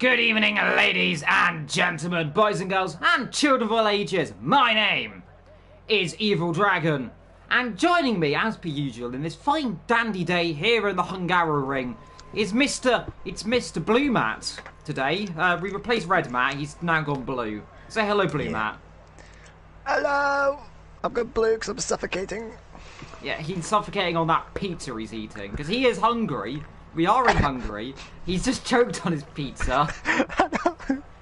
Good evening, ladies and gentlemen, boys and girls, and children of all ages. My name is Evil Dragon, and joining me, as per usual, in this fine dandy day here in the Hungary ring is Mr. Blue Matt today. We replaced Red Matt, he's now gone blue. Say hello, Blue Matt. Hello! I've got blue because I'm suffocating. Yeah, he's suffocating on that pizza he's eating, because he is hungry. We are in Hungary. He's just choked on his pizza.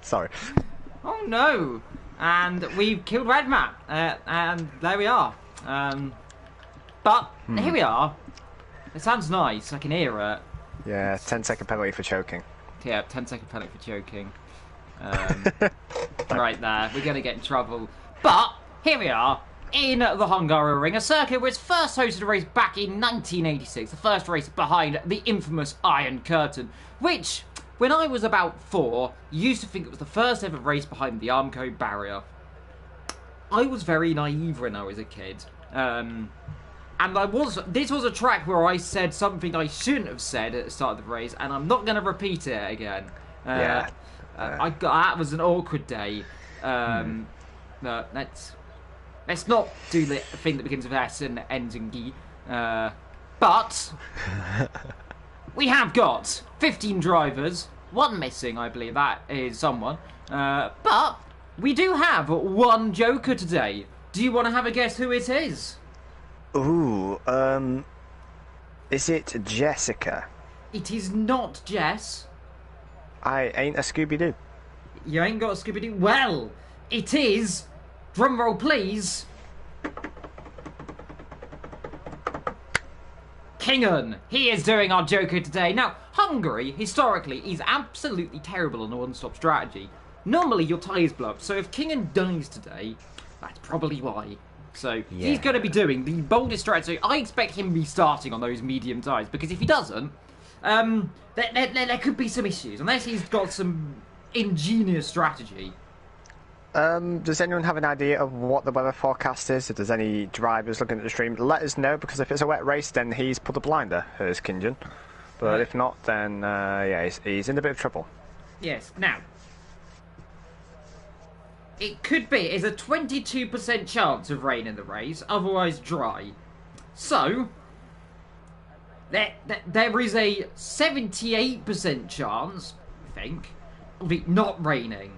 Sorry. Oh no! And we've killed Red Matt, and there we are. But here we are. It sounds nice. I can hear it. Yeah, 10-second penalty for choking. Yeah, 10-second penalty for choking. Right there. We're gonna get in trouble. But here we are. In the Hungary ring, a circuit which first hosted a race back in 1986, the first race behind the infamous Iron Curtain, which, when I was about 4, used to think it was the first ever race behind the Armco barrier. I was very naive when I was a kid, and this was a track where I said something I shouldn't have said at the start of the race, and I'm not going to repeat it again. That was an awkward day. Let's not do the thing that begins with S and ends in G. But we have got 15 drivers, one missing, I believe that is someone. But we do have one joker today. Do you want to have a guess who it is? Ooh, is it Jessica? It is not Jess. I ain't a Scooby-Doo. You ain't got a Scooby-Doo? Well, it is... Drum roll, please. Kingan. He is doing our Joker today. Now, Hungary, historically, is absolutely terrible on a one-stop strategy. Normally, your tyres blow up, so if Kingan dies today, that's probably why. So, he's going to be doing the boldest strategy. I expect him to be starting on those medium tyres, because if he doesn't, there could be some issues, unless he's got some ingenious strategy. Does anyone have an idea of what the weather forecast is? If there's any drivers looking at the stream, let us know, because if it's a wet race, then he's put a blinder, here's Kingan. But if not, then, yeah, he's in a bit of trouble. Yes, now, it could be, it's a 22% chance of rain in the race, otherwise dry. So, there is a 78% chance, I think, of it not raining.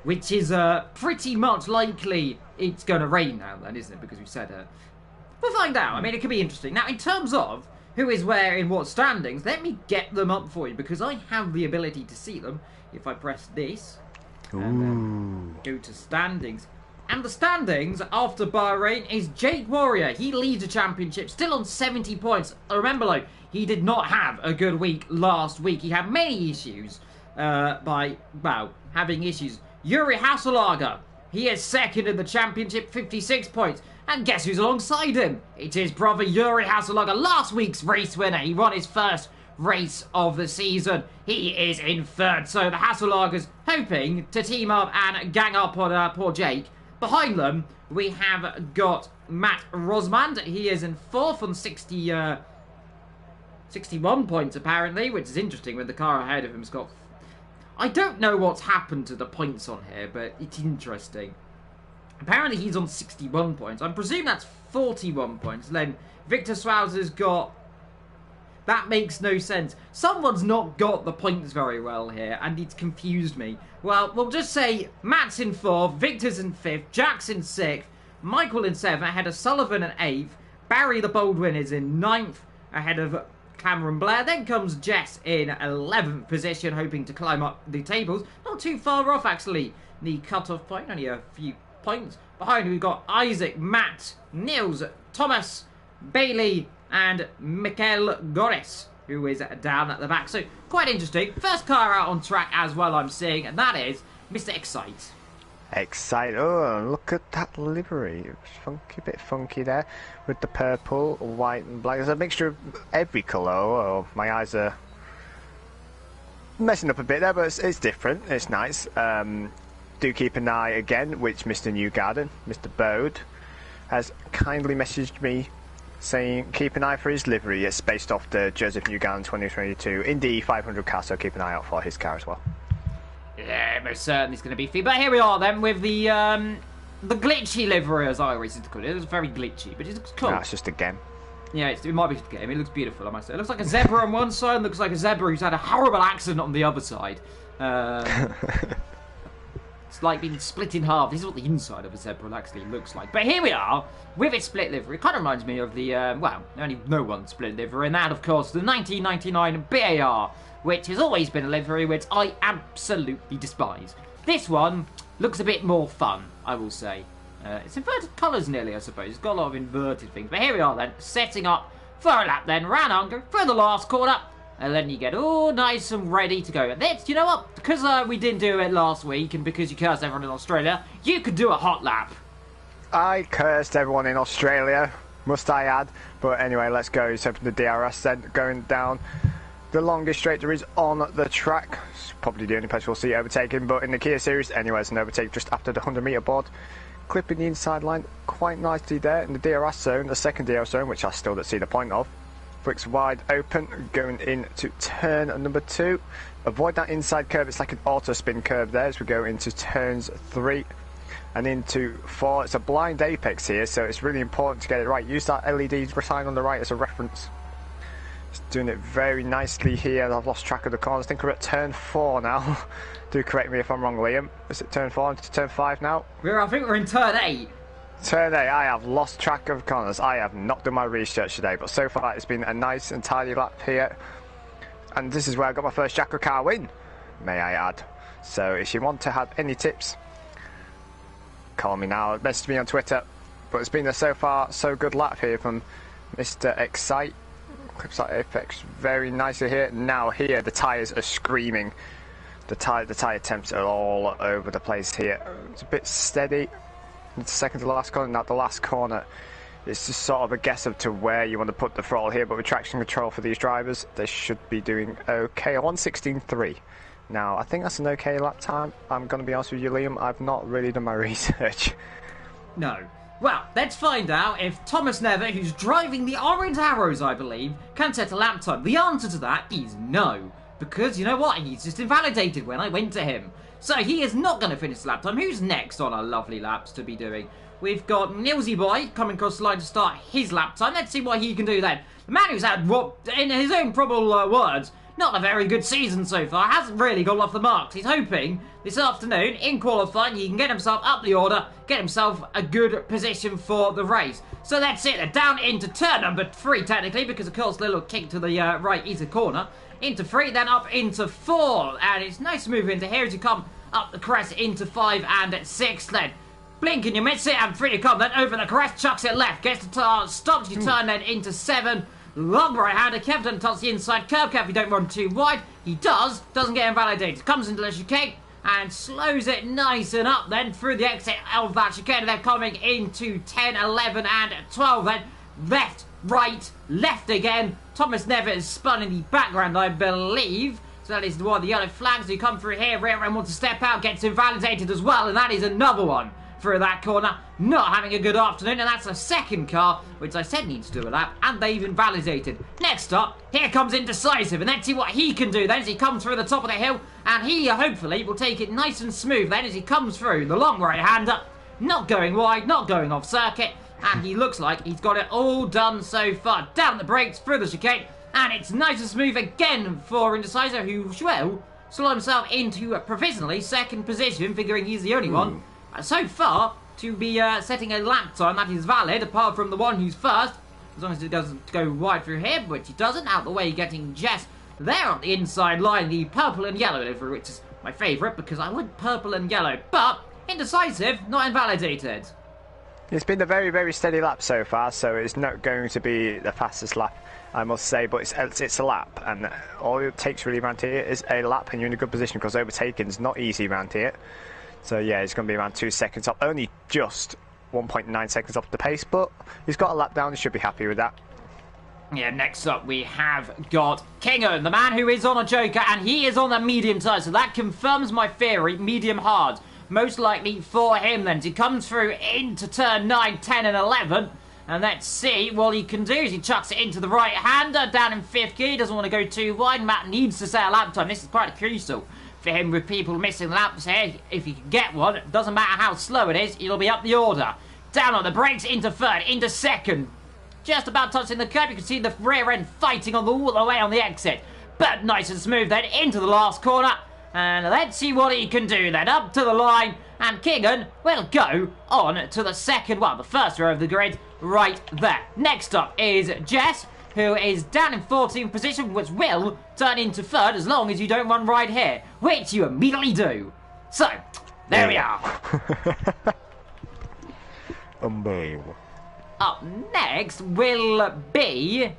Which is pretty much likely it's going to rain now then, isn't it? Because we said it. We'll find out. I mean, it could be interesting. Now, in terms of who is where in what standings, let me get them up for you, because I have the ability to see them if I press this. And then go to standings. And the standings after Bahrain is Jake Warrior. He leads the championship, still on 70 points. Remember, though, he did not have a good week last week. He had many issues. Having issues. Yuri Hasselager, he is second in the championship, 56 points. And guess who's alongside him? It is brother Yuri Hasselager, last week's race winner. He won his first race of the season. He is in third. So the Hasselagers hoping to team up and gang up on poor Jake. Behind them, we have got Matt Rosmand. He is in fourth on 61 points, apparently, which is interesting when the car ahead of him's got... I don't know what's happened to the points on here, but it's interesting. Apparently he's on 61 points. I presume that's 41 points. Then Victor Swauser's got... That makes no sense. Someone's not got the points very well here, and it's confused me. Well, we'll just say Matt's in 4th, Victor's in 5th, Jack's in 6th, Michael in 7th, ahead of Sullivan in 8th, Barry the Baldwin is in 9th, ahead of Cameron Blair. Then comes Jess in 11th position, hoping to climb up the tables. Not too far off, actually. The cut-off point, only a few points. Behind, we've got Isaac, Matt, Nils, Thomas, Bailey, and Mikael Goris, who is down at the back. So, quite interesting. First car out on track as well, I'm seeing, and that is Mr. Excite. Excite. Oh, look at that livery. Funky, bit funky there with the purple, white and black. There's a mixture of every colour. Oh, my eyes are messing up a bit there, but it's different. It's nice. Do keep an eye again, which Mr. Newgarden, Mr. Bode, has kindly messaged me saying keep an eye for his livery. It's based off the Joseph Newgarden 2022 Indy 500 car, so keep an eye out for his car as well. Yeah, most certainly it's going to be feed. But here we are then with the glitchy livery, as I always used to call it. It was very glitchy, but it looks cool. No, it's just a game. Yeah, it might be a game. It looks beautiful, I must say. It looks like a zebra on one side and looks like a zebra who's had a horrible accident on the other side. It's like being split in half. This is what the inside of a zebra actually looks like. But here we are with its split livery. It kind of reminds me of the, well, only no one split livery, and that, of course, the 1999 BAR, which has always been a livery which I absolutely despise. This one looks a bit more fun, I will say. It's inverted colours nearly, I suppose. It's got a lot of inverted things. But here we are then, setting up for a lap then, round Hungary, through the last corner. And then you get all nice and ready to go. And that's, you know what? Because we didn't do it last week, and because you cursed everyone in Australia, you could do a hot lap. I cursed everyone in Australia, must I add. But anyway, let's go. So from the DRS then, going down the longest straight there is on the track. It's probably the only place we'll see overtaking. But in the Kia series, anyway, it's an overtake just after the 100-metre board. Clipping the inside line quite nicely there in the DRS zone, the second DRS zone, which I still don't see the point of. Bricks wide open, going into turn number 2. Avoid that inside curve, it's like an auto spin curve there as we go into turns 3 and into 4. It's a blind apex here, so it's really important to get it right. Use that LED sign on the right as a reference. It's doing it very nicely here. I've lost track of the corners. I think we're at turn 4 now. Do correct me if I'm wrong, Liam. Is it turn 4 into turn 5 now? I think we're in turn 8. Turn 8, I have lost track of corners. I have not done my research today, but so far it's been a nice and tidy lap here. And this is where I got my first JACKOCAR win, may I add. So if you want to have any tips, call me now, message me on Twitter. But it's been a so far so good lap here from Mr. Excite. Clips that apex very nicely here. Now here the tyres are screaming. The tyre temps are all over the place here. It's a bit steady. It's the second to the last corner. Now the last corner, it's just sort of a guess of to where you want to put the throttle here. But with traction control for these drivers, they should be doing okay. 1:16.3. Now I think that's an okay lap time. I'm going to be honest with you, Liam. I've not really done my research. No. Well, let's find out if Thomas Never, who's driving the Orange Arrows, I believe, can set a lap time. The answer to that is no. Because, you know what, he's just invalidated when I went to him. So he is not going to finish the lap time. Who's next on our lovely laps to be doing? We've got Nilsy Boy coming across the line to start his lap time. Let's see what he can do then. The man who's had, in his own probable words, not a very good season so far. Hasn't really gone off the marks. He's hoping this afternoon in qualifying he can get himself up the order, get himself a good position for the race. So that's it. They're down into turn number 3 technically, because of course the little kick to the right is a corner. Into 3, then up into 4. And it's nice to move into here as you come up the crest into 5 and 6 then. Blink and you miss it, and 3 to come. Then over the crest, chucks it left. Gets the stops your turn then into 7. Long right-hander. Kev doesn't touch the inside curb. Kev, you don't run too wide. He does. Doesn't get invalidated. Comes into the chicane and slows it nice and up then through the exit of that chicane. They're coming into 10, 11 and 12 then. Left, right, left again. Thomas Never is spun in the background, I believe. So that is one of the yellow flags who come through here. Rear end wants to step out, gets invalidated as well. And that is another one through that corner. Not having a good afternoon. And that's a second car, which I said needs to do a lap. And they've invalidated. Next up, here comes Indecisive. And let's see what he can do then as he comes through the top of the hill. And he, hopefully, will take it nice and smooth then as he comes through. The long right-hander. Not going wide, not going off circuit. And he looks like he's got it all done so far. Down the brakes, through the chicane. And it's nice and smooth again for Indecisive, who will slow himself into provisionally second position, figuring he's the only one so far to be setting a lap time that is valid, apart from the one who's first. As long as it doesn't go wide through here, which it doesn't. Out the way, getting Jess there on the inside line, the purple and yellow livery, which is my favourite because I want purple and yellow. But Indecisive, not invalidated. It's been a very, very steady lap so far, so it's not going to be the fastest lap, I must say, but it's a lap, and all it takes really around here is a lap, and you're in a good position because overtaking is not easy around here. So yeah, it's going to be around 2 seconds off, only just 1.9 seconds off the pace, but he's got a lap down, he should be happy with that. Yeah, next up we have got Kingan, the man who is on a Joker, and he is on the medium tire, so that confirms my theory, medium hard. Most likely for him then. He comes through into turn 9, 10 and 11. And let's see what he can do as he chucks it into the right-hander down in 5th gear. He doesn't want to go too wide. Matt needs to set a lap time. This is quite crucial for him with people missing laps here. If he can get one, it doesn't matter how slow it is, he'll be up the order. Down on the brakes, into 3rd, into 2nd. Just about touching the curb, you can see the rear end fighting on all the way on the exit. But nice and smooth then into the last corner. And let's see what he can do then. Up to the line. And Kingan will go on to the the first row of the grid right there. Next up is Jess, who is down in 14th position, which will turn into 3rd as long as you don't run right here, which you immediately do. So, there we are. Unbelievable. Up next will be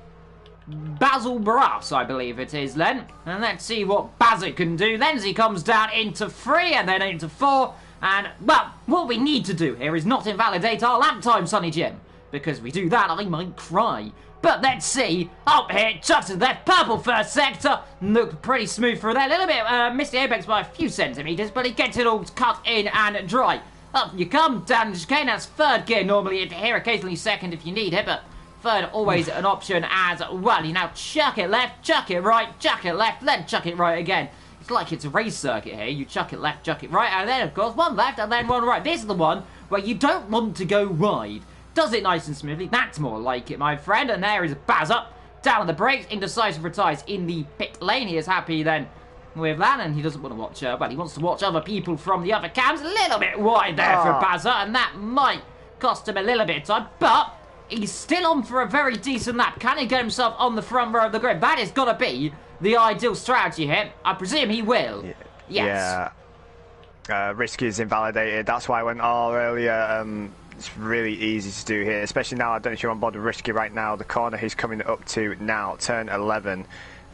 Basil Barras, I believe it is then. And let's see what Basil can do then as he comes down into 3 and then into 4. And, well, what we need to do here is not invalidate our lap time, Sonny Jim. Because if we do that, I might cry. But let's see. Up here, chucks to that purple first sector. Looked pretty smooth through there. A little bit missed the apex by a few centimetres, but he gets it all cut in and dry. Up you come, down the chicane. That's 3rd gear normally into here, occasionally 2nd if you need it, but 3rd always an option as well. You now chuck it left, chuck it right, chuck it left, then chuck it right again. It's like it's a race circuit here. You chuck it left, chuck it right, and then, of course, one left and then one right. This is the one where you don't want to go wide. Does it nice and smoothly. That's more like it, my friend. And there is Baz up, down on the brakes, indecisive retires in the pit lane. He is happy then with that, and he doesn't want to watch, well, he wants to watch other people from the other cams. A little bit wide there for Bazza, and that might cost him a little bit of time, but he's still on for a very decent lap. Can he get himself on the front row of the grid? That is got to be the ideal strategy here. I presume he will. Yeah. Yes. Yeah. Risky is invalidated. That's why I went earlier. It's really easy to do here, especially now. I don't know if you're on board with Risky right now. The corner he's coming up to now, turn 11.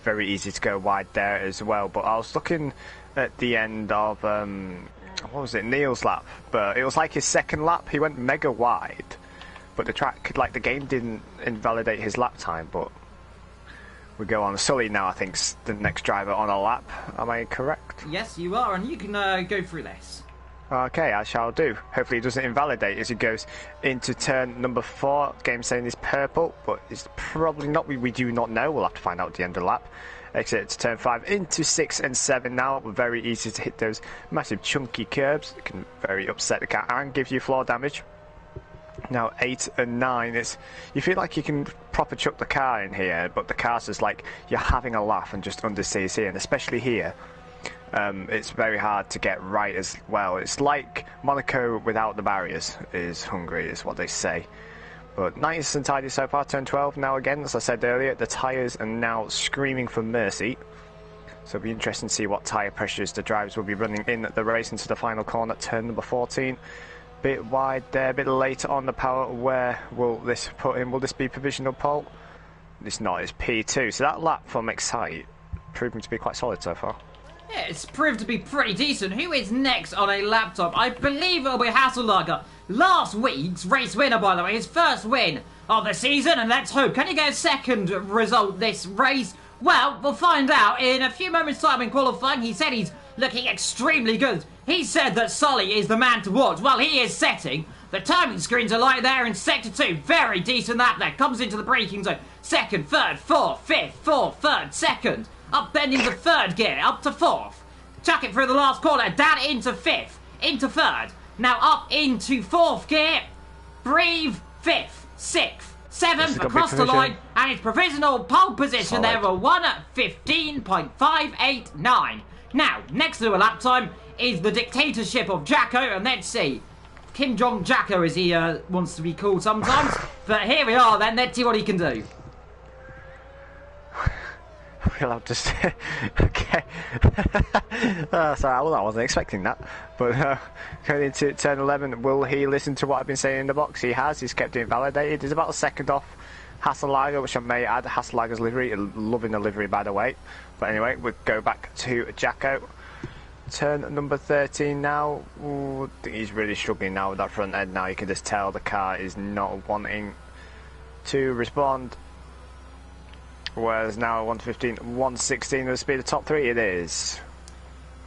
Very easy to go wide there as well. But I was looking at the end of, what was it, Neil's lap. But it was like his 2nd lap. He went mega wide. But the track, like the game didn't invalidate his lap time. But we go on. Sully now, I think, the next driver on a lap. Am I correct? Yes, you are. And you can go through this. Okay, I shall do. Hopefully it doesn't invalidate as he goes into turn number 4. Game saying is purple, but it's probably not. We do not know. We'll have to find out at the end of the lap. Exit to turn 5 into 6 and 7 now. Very easy to hit those massive chunky curbs. It can very upset the car and give you floor damage. Now 8 and 9, you feel like you can proper chuck the car in here, but the car's just like you're having a laugh and just under CC, and especially here. It's very hard to get right as well. It's like Monaco without the barriers is Hungary, is what they say. But nice and tidy so far. Turn 12 now again, as I said earlier. The tyres are now screaming for mercy. So it'll be interesting to see what tyre pressures the drivers will be running in the race into the final corner. Turn number 14. Bit wide there, a bit late on the power. Where will this put him? Will this be provisional pole? It's not, it's P2. So that lap from Excite proving to be quite solid so far. Yeah, it's proved to be pretty decent. Who is next on a laptop? I believe it'll be Hasselberger. Last week's race winner, by the way. His first win of the season, and let's hope. Can he get a 2nd result this race? Well, we'll find out in a few moments' time in qualifying. He said he's looking extremely good. He said that Sully is the man to watch. Well, he is setting. The timing screens are light there in Sector 2. Very decent lap there. Comes into the braking zone. 2nd, 3rd, 4th, 5th, 4th, 3rd, 2nd. Up then into 3rd gear, up to 4th. Chuck it through the last corner, down into 5th, into 3rd. Now up into 4th gear. Breathe, 5th, 6th, 7th, across the line. And it's provisional pole position there for 1:15.589. Now, next to a lap time is the dictatorship of Jacko. And let's see. Kim Jong Jacko, as he wants to be called sometimes. But here we are then, let's see what he can do. We'll have to say, okay. Sorry, I wasn't expecting that. But going into turn 11, will he listen to what I've been saying in the box? He has. He's kept it invalidated. He's about a 2nd off Hasselager, which I may add. Hasselager's livery, loving the livery, by the way. But anyway, we'll go back to Jacko. Turn number 13 now. Ooh, I think he's really struggling now with that front end. Now you can just tell the car is not wanting to respond. Whereas now 115, 116 the speed of top 3 it is.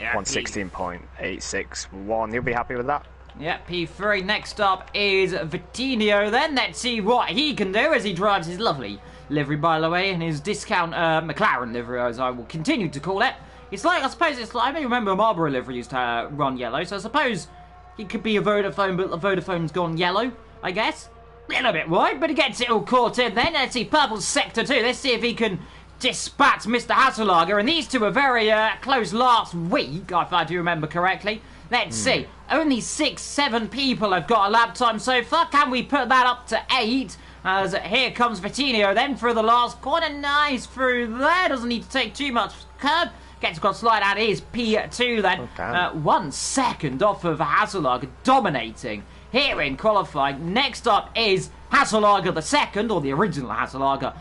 Yeah, 116.861. He'll be happy with that. Yep, P3. Next up is Vitinho. Then let's see what he can do as he drives his lovely livery, by the way, and his discount McLaren livery, as I will continue to call it. It's like, I suppose it's like, I remember Marlboro livery used to run yellow, so I suppose it could be a Vodafone, but the Vodafone's gone yellow, I guess. A little bit wide, but he gets it all caught in then. Let's see, purple sector 2. Let's see if he can dispatch Mr. Hasselager. And these two were very close last week, if I do remember correctly. Let's see. Only 6-7 people have got a lap time so far. Can we put that up to 8? As here comes Vitinho then through the last corner. Nice through there. Doesn't need to take too much curb. Gets got slide out. Is P2 then. Okay. 1 second off of Hasselager, dominating here in qualifying. Next up is Hasselager the second, or the original Hasselager,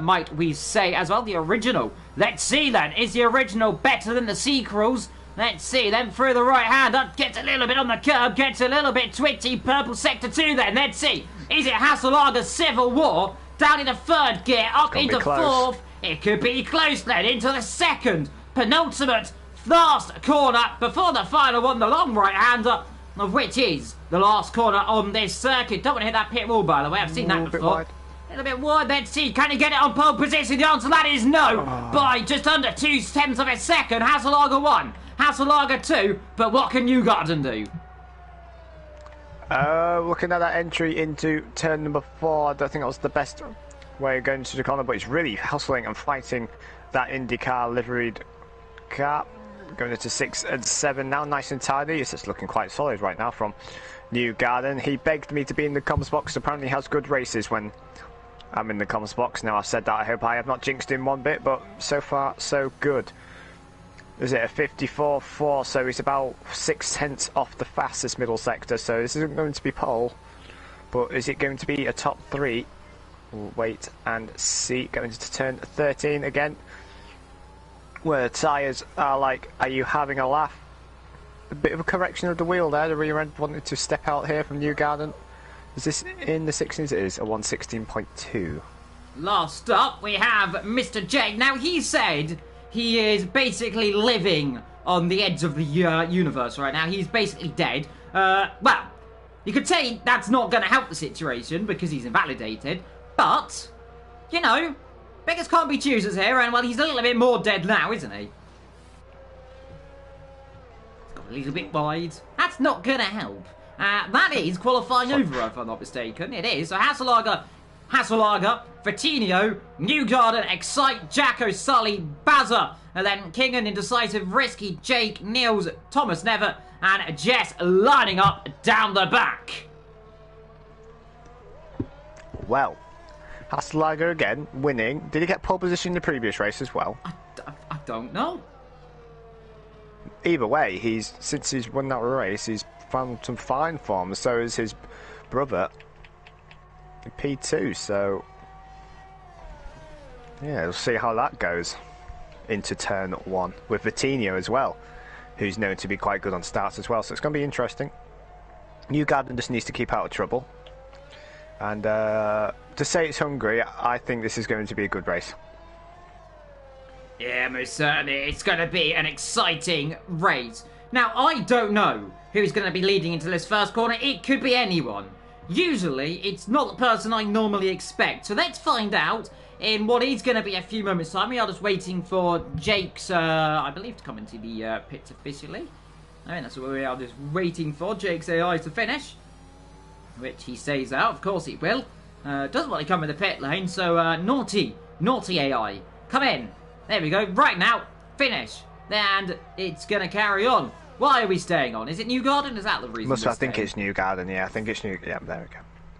might we say as well. The original. Let's see then. Is the original better than the sequels? Let's see. Then through the right hand. Gets a little bit on the curb. Gets a little bit twitchy. Purple sector 2 then. Let's see. Is it Hasselager's Civil War? Down into third gear. Up into fourth. It could be close then. Into the second. Penultimate last corner before the final one. The long right hander, of which is the last corner on this circuit. Don't want to hit that pit wall, by the way. I've seen that before. A little bit wide. Let's see. Can he get it on pole position? The answer to that is no. By just under 2/10 of a second. Hasselager 1. Hasselager 2. But what can Newgarden do? Looking at that entry into turn number 4, I don't think that was the best way of going to the corner, but he's really hustling and fighting that IndyCar liveried car. Going into 6 and 7 now, nice and tidy. It's just looking quite solid right now from Newgarden. He begged me to be in the comms box. Apparently he has good races when I'm in the comms box. Now I've said that, I hope I have not jinxed him one bit, but so far so good. Is it a 54.4, so he's about 6/10 off the fastest middle sector, so this isn't going to be pole, but is it going to be a top 3? We'll wait and see. Going to turn 13 again, where the tyres are like, are you having a laugh? A bit of a correction of the wheel there. The rear end wanted to step out here from Newgarden. Is this in the 16s? It is a 116.2. Last up, we have Mr. Jake. Now, he said he is basically living on the edge of the universe right now. He's basically dead. Well, you could say that's not going to help the situation because he's invalidated. But, you know, beggars can't be choosers here. And, well, he's a little bit more dead now, isn't he? It's got a little bit wide. That's not going to help. That is qualifying over, if I'm not mistaken. It is. So Hasselager, Vitinho, Newgarden, Excite, Jacko, Sully, Bazza, and then Kingan, Indecisive, Risky, Jake, Niels, Thomas Never, and Jess lining up down the back. Well, Hasselager again, winning. Did he get pole position in the previous race as well? I don't know. Either way, since he's won that race, he's found some fine form. So is his brother in P2. So yeah, we'll see how that goes into turn 1 with Vitinho as well, who's known to be quite good on starts as well. So it's going to be interesting. Newgarden just needs to keep out of trouble. And to say it's Hungary, I think this is going to be a good race. Yeah, most certainly. It's going to be an exciting race. Now, I don't know who's going to be leading into this first corner. It could be anyone. Usually, it's not the person I normally expect. So let's find out in what is going to be a few moments' time. We are just waiting for Jake's, I believe, to come into the pits officially. I mean, that's what we are just waiting for. Jake's AI to finish, which he says out. Of course he will. Doesn't want to come in the pit lane, so naughty AI. Come in. There we go. Right now, finish. And it's going to carry on. Why are we staying on? Is it Newgarden? Is that the reason? I think it's Newgarden, yeah. I think it's Newgarden. Yeah, there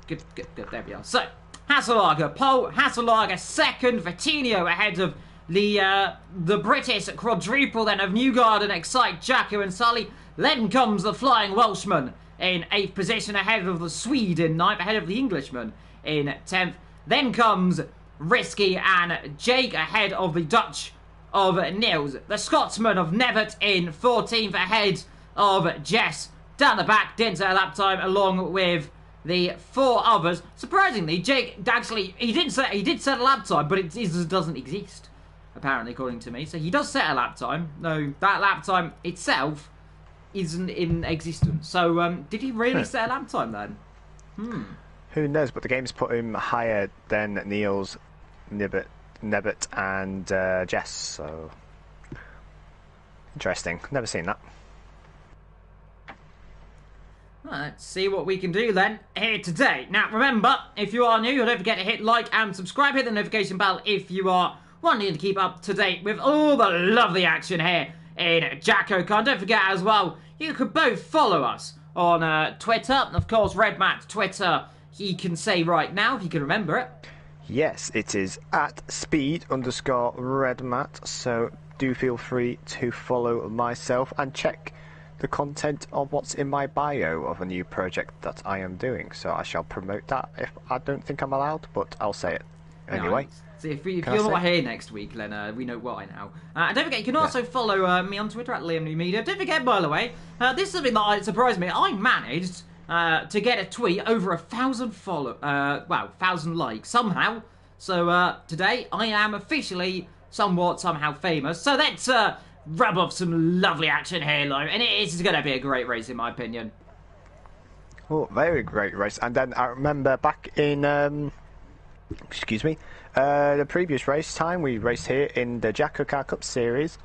we go. Good. There we are. So, Hasselager, pole. Hasselager second. Vitinho ahead of the British quadruple then of Newgarden, Excite, Jacko and Sully. Then comes the Flying Welshman in 8th position ahead of the Swede in 9th, ahead of the Englishman in 10th. Then comes Risky and Jake ahead of the Dutch of Niels. The Scotsman of Nevitt in 14th ahead of Jess. Down the back, didn't set a lap time along with the 4 others. Surprisingly, Jake actually, he did set a lap time, but it doesn't exist, apparently, according to me. So he does set a lap time. No, that lap time itself isn't in existence. So, did he really set a lap time then? Who knows? But the game's put him higher than Niels, Nibbet, and Jess. So interesting. Never seen that. Well, let's see what we can do then here today. Now, remember, if you are new, don't forget to hit like and subscribe. Hit the notification bell if you are wanting to keep up to date with all the lovely action here in JACKOCAR. Don't forget as well, you could both follow us on Twitter. Of course, Redmat's Twitter, he can say right now, if you can remember it. Yes, it is at speed_redmat. So do feel free to follow myself and check the content of what's in my bio of a new project that I am doing. So I shall promote that if I don't think I'm allowed, but I'll say it anyway. Nice. So if you're not here next week, then we know why now. And don't forget, you can also follow me on Twitter at LiamNewMedia. Don't forget, by the way, this is something that surprised me. I managed to get a tweet over 1,000 1,000 likes somehow. So today I am officially somehow famous. So let's rub off some lovely action here, though. And it is going to be a great race, in my opinion. Oh, very great race. And then I remember back in the previous race time, we raced here in the JACKOCAR Cup Series.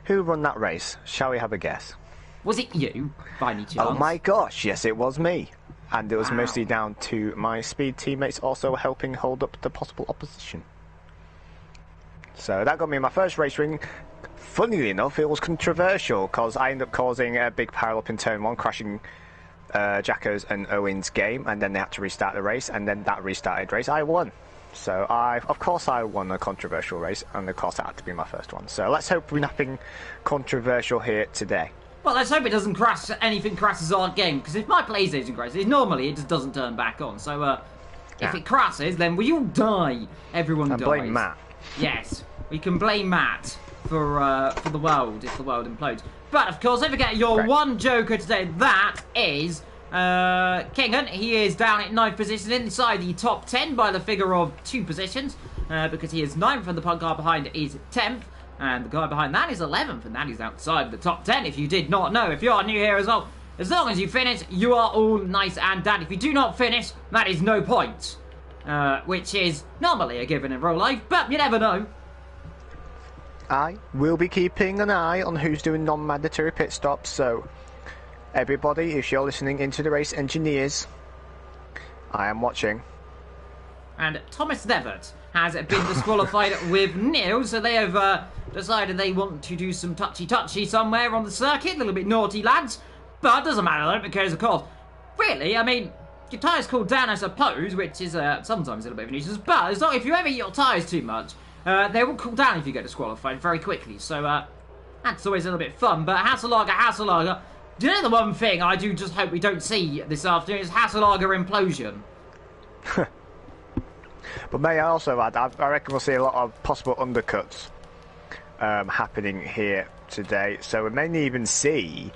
Who won that race? Shall we have a guess? Was it you, by any chance? Oh my gosh, yes it was me. And it was mostly down to my speed teammates also helping hold up the possible opposition. So that got me my first race win. Funnily enough, it was controversial because I ended up causing a big pile-up in turn 1, crashing Jacko's and Owen's game, and then they had to restart the race, and then that restarted race I won. So of course I won a controversial race, and of course that had to be my first one. So let's hope we're nothing controversial here today. Well, let's hope it doesn't crash. Anything crashes our game, because if my PlayStation crashes, normally it just doesn't turn back on. So if it crashes, then we all die. Everyone dies. And blame Matt. Yes, we can blame Matt for the world if the world implodes. But of course, don't forget your one joker today. That is Kingan. He is down at 9th position inside the top 10 by the figure of 2 positions because he is 9th and the guy behind is 10th. And the guy behind that is 11th, and that is outside the top 10, if you did not know. If you are new here as well, as long as you finish, you are all nice and dad. If you do not finish, that is no points. Which is normally a given in real life, but you never know. I will be keeping an eye on who's doing non-mandatory pit stops, so everybody, if you're listening into the race engineers, I am watching. And Thomas Nevert has been disqualified with Niels, so they have decided they want to do some touchy-touchy somewhere on the circuit. A little bit naughty, lads. But it doesn't matter, though, because, of course, really, I mean, your tyres cool down, I suppose, which is sometimes a little bit of a nuisance. But as long if you ever eat your tyres too much, they will cool down if you get disqualified very quickly. So that's always a little bit fun. But Hasselager, do you know the one thing I do just hope we don't see this afternoon is Hasselager implosion? But may I also add, I reckon we'll see a lot of possible undercuts happening here today. So we may even see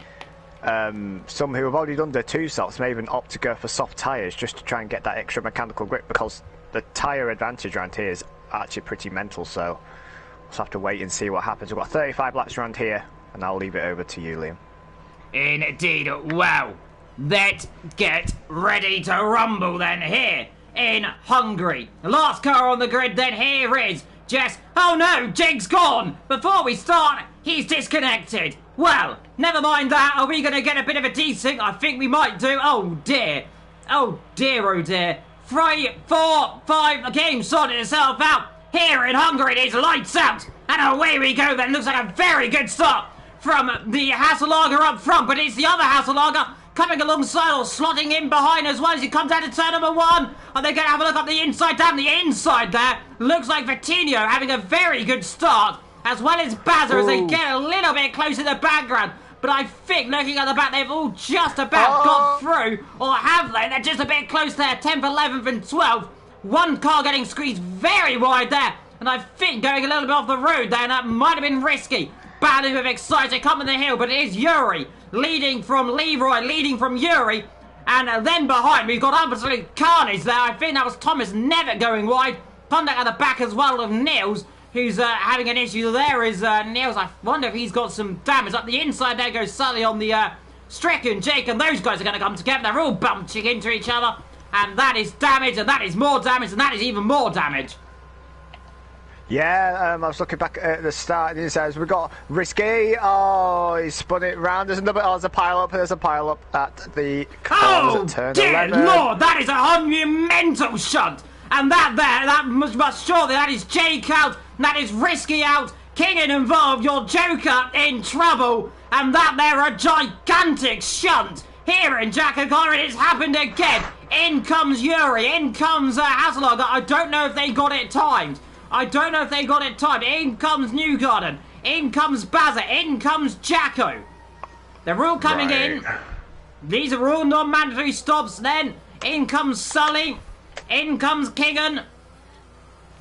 some who have already done their 2 stops may even opt to go for soft tyres just to try and get that extra mechanical grip, because the tyre advantage around here is actually pretty mental. So we'll have to wait and see what happens. We've got 35 laps around here, and I'll leave it over to you, Liam. Indeed. Well, let's get ready to rumble then here in Hungary. The last car on the grid then, here is Jess. Oh no, Jake's gone. Before we start, he's disconnected. Well, never mind that. Are we going to get a bit of a desync? I think we might do. Oh dear. Oh dear, oh dear. 3, 4, 5, the game sorted itself out. Here in Hungary, it is lights out. And away we go then. Looks like a very good start from the Hasselager up front, but it's the other Hasselager coming alongside or slotting in behind as well as he comes down to turn number 1. Are they going to have a look up the inside? Down the inside there. Looks like Vitinho having a very good start, as well as Bazza as they get a little bit close in the background. But I think, looking at the back, they've all just about got through. Or have they? They're just a bit close there. 10th, 11th and 12th. One car getting squeezed very wide there. And I think going a little bit off the road there, and that might have been risky. Battling with Excited coming the hill, but it is Yuri leading from Leroy, leading from Yuri. And then behind, we've got absolute carnage there. I think that was Thomas Nevitt going wide. Contact at the back as well of Niels, who's having an issue. There is Niels. I wonder if he's got some damage. Up the inside there goes Sully on the Stricken, Jake, and those guys are going to come together. They're all bumping into each other. And that is damage, and that is more damage, and that is even more damage. Yeah, I was looking back at the start, and it says we've got Risky. Oh, he spun it round. There's another. Oh, there's a pile up. There's a pile up at the corners at turn dear 11. Lord, that is a monumental shunt. And that must surely that is Jake out. That is Risky out. King involved. Your Joker in trouble. And that there a gigantic shunt here in JACKOCAR. It's happened again. In comes Yuri. In comes Hasselog. I don't know if they got it timed. In comes Newgarden. In comes Bazza. In comes Jacko. They're all coming in. These are all non-mandatory stops then. In comes Sully. In comes Kingan.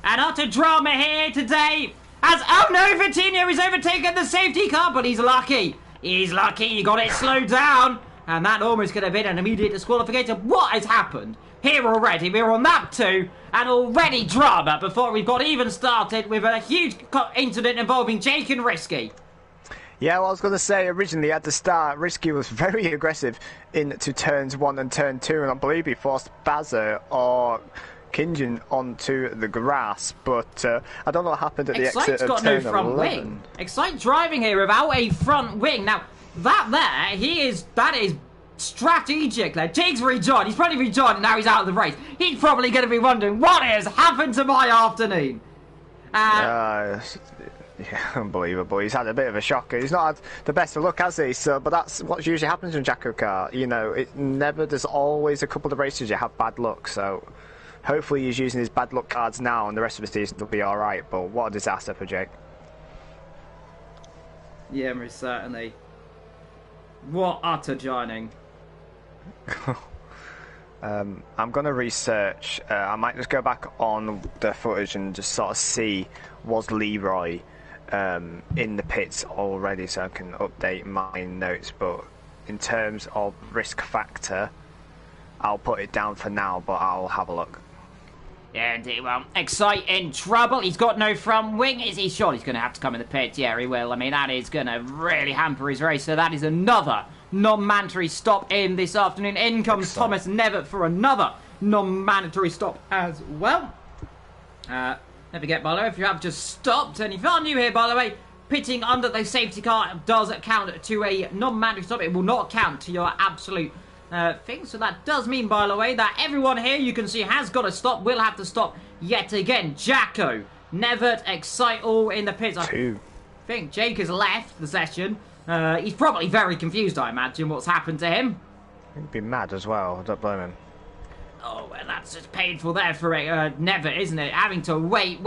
And utter drama here today. Oh no, Vitinho is overtaken the safety car, but he's lucky. He got it slowed down. And that almost could have been an immediate disqualification. What has happened here already? We're on lap 2, and already drama before we've got even started with a huge incident involving Jake and Risky. Yeah, well, I was going to say, originally at the start, Risky was very aggressive into turns 1 and turn 2, and I believe he forced Bazza or Kingan onto the grass, but I don't know what happened at the exit of got turn no front 11. wing. Excite driving here without a front wing. Now, that is strategic there. Jake's rejoined. He's probably rejoined and now he's out of the race. He's probably going to be wondering, what has happened to my afternoon? Yeah, unbelievable. He's had a bit of a shocker. He's not had the best of luck, has he? So, but that's what usually happens in JACKOCAR. You know, there's always a couple of races you have bad luck. So, hopefully he's using his bad luck cards now and the rest of the season will be alright. But what a disaster for Jake. Yeah, most certainly. What utter joining. I'm going to research. I might just go back on the footage and just sort of see was Leroy in the pits already, so I can update my notes. But in terms of risk factor, I'll put it down for now, but I'll have a look. Yeah, indeed. Well, Excite in trouble. He's got no front wing. Is he sure he's going to have to come in the pits? Yeah, he will. I mean, that is going to really hamper his race. So that is another non-mandatory stop in this afternoon. In comes Thomas Nevitt for another non-mandatory stop as well. Don't forget, by the way, if you have just stopped, and if you are new here, by the way, pitting under the safety car does count to a non-mandatory stop. It will not count to your absolute thing. So that does mean, by the way, that everyone here you can see has got to stop, will have to stop yet again. Jacko, Nevitt, Excite all in the pits. I think Jake has left the session. He's probably very confused, I imagine, what's happened to him. He'd be mad as well. I don't blame him. Oh, well, that's just painful there for Nevitt, isn't it? Having to wait.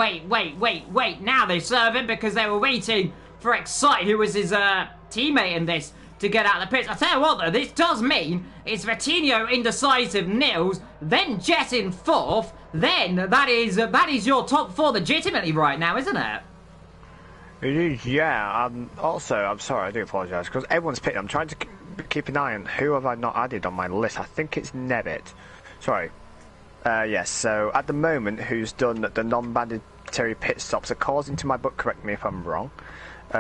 Now they serve him because they were waiting for Excite, who was his teammate in this, to get out of the pits. I tell you what, though, this does mean it's Vitinho indecisive Nils, then Jess in 4th, then that is your top 4 legitimately right now, isn't it? It is, yeah. Also, I'm sorry, I do apologise, because everyone's pitting. I'm trying to keep an eye on who have I not added on my list. I think it's Nevitt. Sorry. Yes, so at the moment, who's done the non-mandatory pit stops, according to my book, correct me if I'm wrong.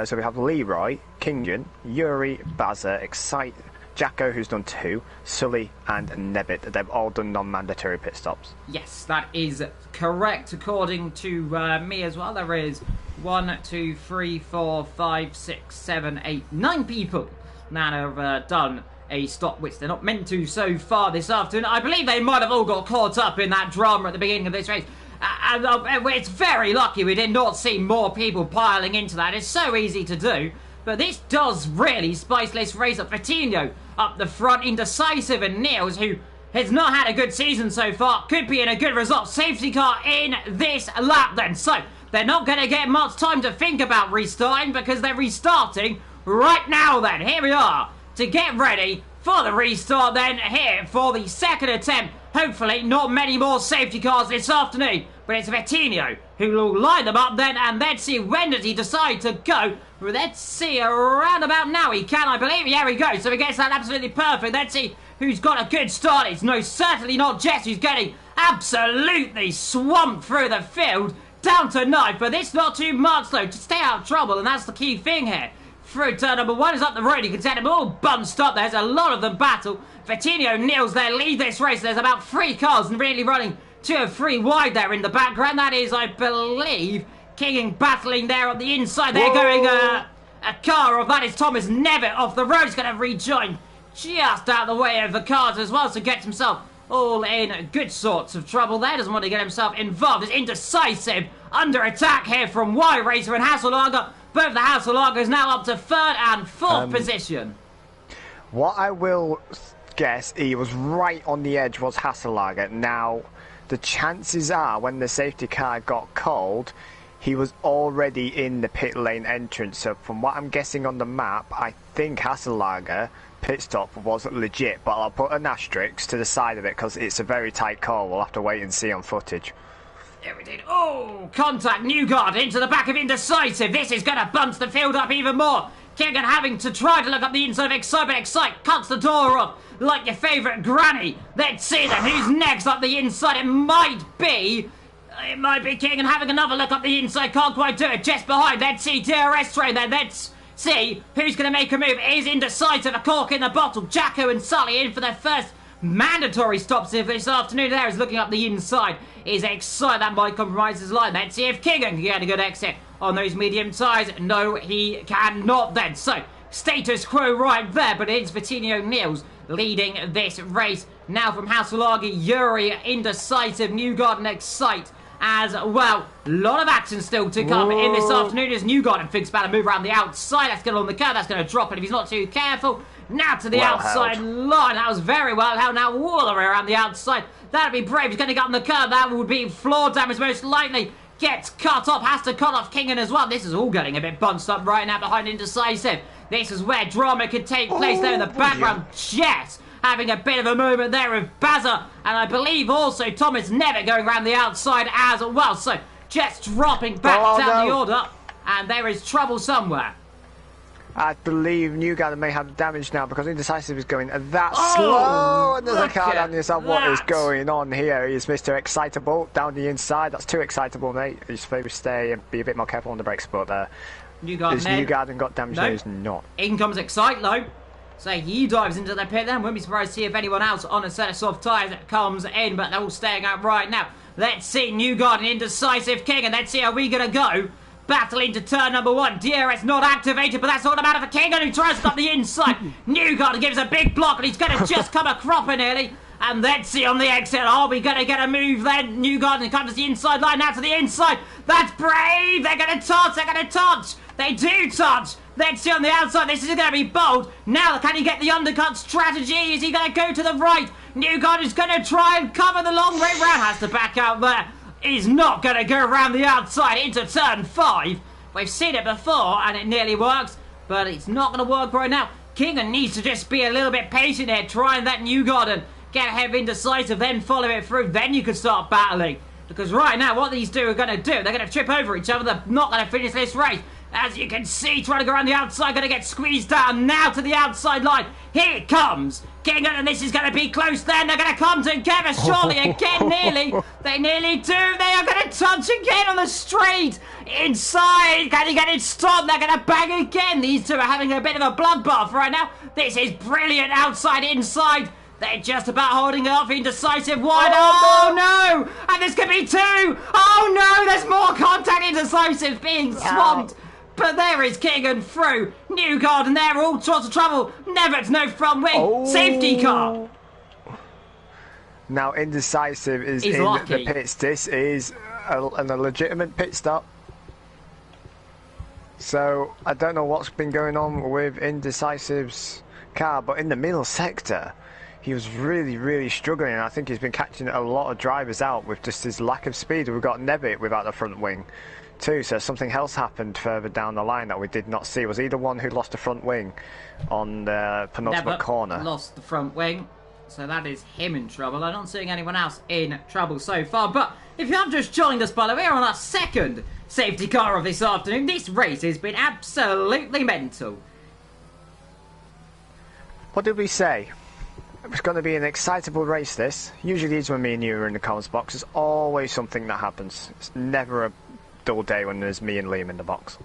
So we have Leroy, Kingan, Yuri, Bazza, Excite, Jacko, who's done 2, Sully, and Nevitt. They've all done non-mandatory pit stops. Yes, that is correct, according to me as well. There is 1, 2, 3, 4, 5, 6, 7, 8, 9 people that have done a stop, which they're not meant to so far this afternoon. I believe they might have all got caught up in that drama at the beginning of this race. It's very lucky we did not see more people piling into that. It's so easy to do. But this does really spice this race up. Vitinho up the front, indecisive, and Niels, who has not had a good season so far, could be in a good result. Safety car in this lap then. So they're not going to get much time to think about restarting because they're restarting right now then. Here we are to get ready for the restart then, here for the second attempt. Hopefully not many more safety cars this afternoon, but it's Vitinho who will line them up then, and let's see, when does he decide to go? Let's see, around about now he can, I believe. Here we go, so he gets that absolutely perfect. Let's see who's got a good start. It's certainly not Jess, who's getting absolutely swamped through the field, down to 9th, but it's not too much though to stay out of trouble, and that's the key thing here. through turn number 1 is up the road. You can see them all bunched up. There's a lot of them battle. Vitinho Niels there lead this race. There's about 3 cars really running 2 or 3 wide there in the background. That is, I believe, King battling there on the inside. They're going a car of that is Thomas Nevitt off the road. He's going to rejoin just out the way of the cars as well, so gets himself all in good sorts of trouble there. Doesn't want to get himself involved. It's indecisive under attack here from Y Racer and Hasselager. Both the Hasselagers now up to 3rd and 4th position. What I will guess, he was right on the edge, was Hasselager. Now, the chances are when the safety car got called, he was already in the pit lane entrance. So from what I'm guessing on the map, I think Hasselager pit stop was legit, but I'll put an asterisk to the side of it because it's a very tight call. We'll have to wait and see on footage. There we did. Oh, contact Newgard into the back of Indecisive. This is going to bunch the field up even more. Keegan having to try to look up the inside of Excite, but Excite cuts the door off like your favourite granny. Let's see then who's next up the inside. It might be Keegan having another look up the inside. Can't quite do it. Just behind. Let's see DRS train there. Let's see who's going to make a move. It is Indecisive, a cork in the bottle. Jacko and Sully in for their first mandatory stops this afternoon. There is looking up the inside. Is Excite. That might compromise his line. Let's see if Keegan can get a good exit on those medium tyres. No, he cannot then. So, status quo right there, but it's Vitinho Niels leading this race. Now from Hasselager, Yuri, Indecisive, Newgard and Excite as well. A lot of action still to come in this afternoon as Newgard thinks about to move around the outside. That's going on the curve. That's going to drop it if he's not too careful. Now to the outside line. That was very well held. Now all the way around the outside. That'd be brave. He's going to get on the curve. That would be floor damage most likely. Gets cut off. Has to cut off Kingan as well. This is all getting a bit bunched up right now behind Indecisive. This is where drama could take place there in the background. Jess having a bit of a moment there with Bazza. And I believe also Thomas Nevitt going around the outside as well. So Jess dropping back down the order. And there is trouble somewhere. I believe Newgarden may have damage now because Indecisive is going that slow. And there's a car down the inside. What is going on here? He's Mr. Excitable down the inside. That's too excitable, mate. He's supposed to stay and be a bit more careful on the brakes, but Newgarden got damage? No, he's not. In comes Excite, though. So he dives into the pit then. Wouldn't be surprised to see if anyone else on a set of soft tyres comes in, but they're all staying out right now. Let's see Newgarden, Indecisive, King, and let's see how we going to go. Battle into turn number 1. DRS not activated, but that's all the matter for King, who tries to up the inside. Newgarden gives a big block, and he's going to just come a cropper nearly. And let's see on the exit. Are we going to get a move then? Newgarden comes to the inside line, now to the inside. That's brave. They're going to touch. They're going to touch. They do touch. Let's see on the outside. This is going to be bold. Now, can he get the undercut strategy? Is he going to go to the right? Newgarden's going to try and cover the long way round. Has to back out there. He's not going to go around the outside into turn 5. We've seen it before, and it nearly works. But it's not going to work right now. Kingan needs to just be a little bit patient here. Try and let Newgarden get ahead of Indecisive, then follow it through. Then you can start battling. Because right now, what these two are going to do, they're going to trip over each other. They're not going to finish this race. As you can see, trying to go around the outside, going to get squeezed down. Now to the outside line. Here it comes. Kingan, and this is going to be close then. They're going to come together, surely, again, nearly. They nearly do. They are going to touch again on the straight. Inside. Can he get it stopped? They're going to bang again. These two are having a bit of a bloodbath right now. This is brilliant. Outside, inside. They're just about holding it off. Indecisive wide. Oh, no. And this could be 2. Oh, no. There's more contact. Indecisive being swamped. But there is Keegan through. Newgarden there, all sorts of trouble. Nevitt's no front wing. Safety car. Now Indecisive is in the pits. This is a legitimate pit stop. So I don't know what's been going on with Indecisive's car, but in the middle sector, he was really struggling. I think he's been catching a lot of drivers out with just his lack of speed. We've got Nevitt without the front wing too, so something else happened further down the line that we did not see. Was he the one who lost the front wing on the penultimate corner? Lost the front wing, so that is him in trouble. I'm not seeing anyone else in trouble so far, but if you have just joined us, by the way, we're on our second safety car of this afternoon. This race has been absolutely mental. What did we say? It's going to be an excitable race, this. Usually it's when me and you are in the comments box. There's always something that happens. It's never a dull day when there's me and Liam in the box.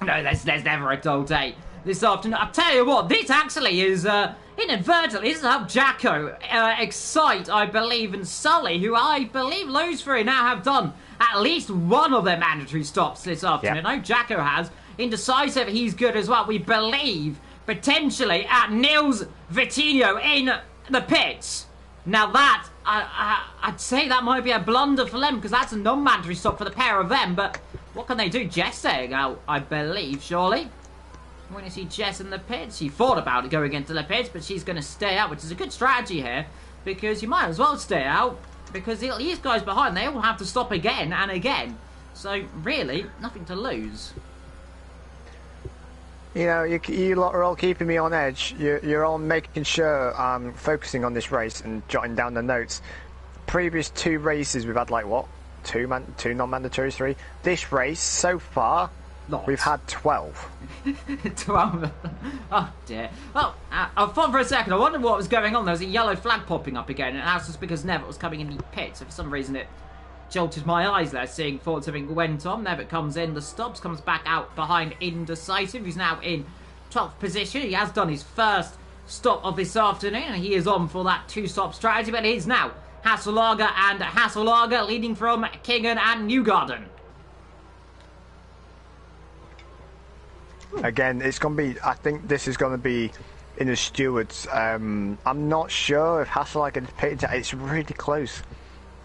No, there's never a dull day. this afternoon. I'll tell you what, this actually is inadvertently, this is how Jacko, Excite, I believe, and Sully, who I believe those three now have done at least one of their mandatory stops this afternoon. I know Jacko has. Indecisive, he's good as well. We believe, potentially, at Nils Vitinho in the pits. Now that, I'd say that might be a blunder for them, because that's a non-mandatory stop for the pair of them, but what can they do? Jess staying out, I believe, surely. We're going to see Jess in the pits. She thought about it going into the pits, but she's going to stay out, which is a good strategy here, because you might as well stay out, because these guys behind, they all have to stop again and again. So, really, nothing to lose. You know, you lot are all keeping me on edge. You're all making sure I'm focusing on this race and jotting down the notes. Previous 2 races, we've had, like, what? 2 non-mandatories, 3? This race, so far, we've had 12. 12. Oh, dear. Well, I thought for a second, I wondered what was going on. There was a yellow flag popping up again, and that's just because Nevitt was coming in the pit. So for some reason, it jolted my eyes there, seeing thought something went on. Nevitt comes in, the stops, comes back out behind Indecisive. He's now in 12th position. He has done his first stop of this afternoon, and he is on for that 2-stop strategy, but it is now Hasselager and Hasselager leading from Kingen and Newgarden. Again, it's going to be, I think this is going to be in the stewards. I'm not sure if Hasselager pitted it. It's really close,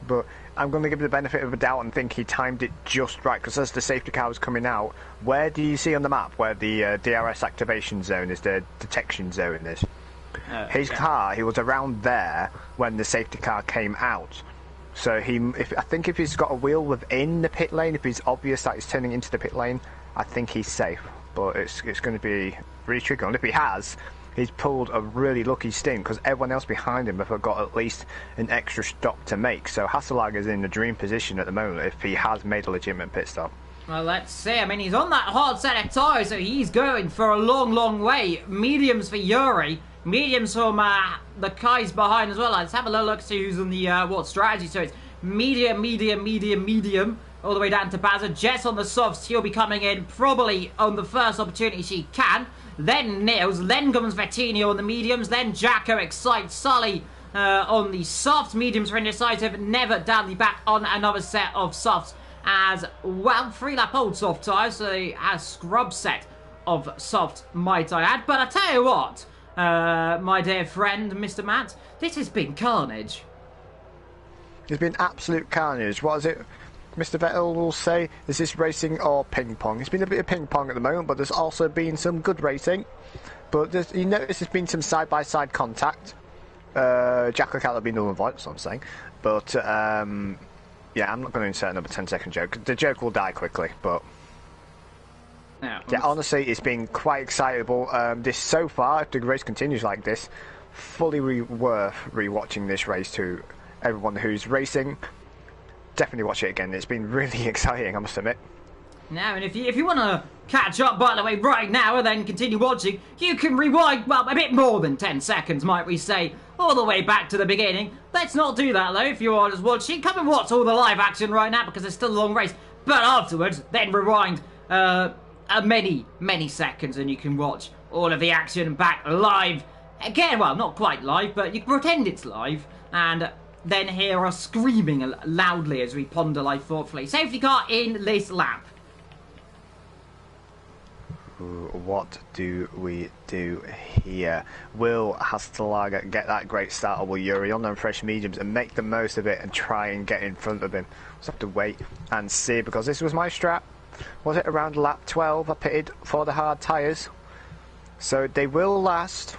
but I'm going to give it the benefit of a doubt and think he timed it just right, because as the safety car was coming out, where do you see on the map where the DRS activation zone is, the detection zone is? His car, he was around there when the safety car came out. So I think if he's got a wheel within the pit lane, if it's obvious that he's turning into the pit lane, I think he's safe. But it's going to be really tricky. And if he has, he's pulled a really lucky stint, because everyone else behind him have got at least an extra stop to make. So Hasselager is in the dream position at the moment if he has made a legitimate pit stop. Well, let's see. I mean, he's on that hard set of tyres, so he's going for a long, long way. Mediums for Yuri. Mediums from the guys behind as well. Let's have a little look, see who's on the what strategy. So it's medium, medium, medium, medium, all the way down to Bazza. Jess on the softs. He'll be coming in probably on the first opportunity she can. Then Nils. Then comes Vitinho on the mediums. Then Jacko, Excite, Sully on the softs. Mediums for Indecisive. Never down the back on another set of softs as well. 3-lap old soft tyres, so a scrub set of soft, might I add. But I tell you what, my dear friend, Mr. Matt, this has been carnage. It's been absolute carnage. What is it Mr. Vettel will say? Is this racing or ping pong? It's been a bit of ping pong at the moment, but there's also been some good racing. But you notice there's been some side-by-side contact. JACKOCAR will be null and void, that's what I'm saying. But yeah, I'm not going to insert another 10-second joke. The joke will die quickly, but yeah, honestly, it's been quite excitable. This so far, if the race continues like this, fully worth rewatching this race to everyone who's racing. Definitely watch it again. It's been really exciting, I must admit. Now, and if you want to catch up, by the way, right now, and then continue watching, you can rewind, well, a bit more than 10 seconds, might we say, all the way back to the beginning. Let's not do that, though, if you are just watching. Come and watch all the live action right now, because it's still a long race. But afterwards, then rewind many, many seconds, and you can watch all of the action back live. Again, well, not quite live, but you can pretend it's live, and then hear us screaming loudly as we ponder life thoughtfully. Safety car in this lap. What do we do here? Will Hasselager get that great start, or will Yuri on them fresh mediums and make the most of it and try and get in front of him? We'll just have to wait and see, because this was my strat. Was it around lap 12 I pitted for the hard tyres? So they will last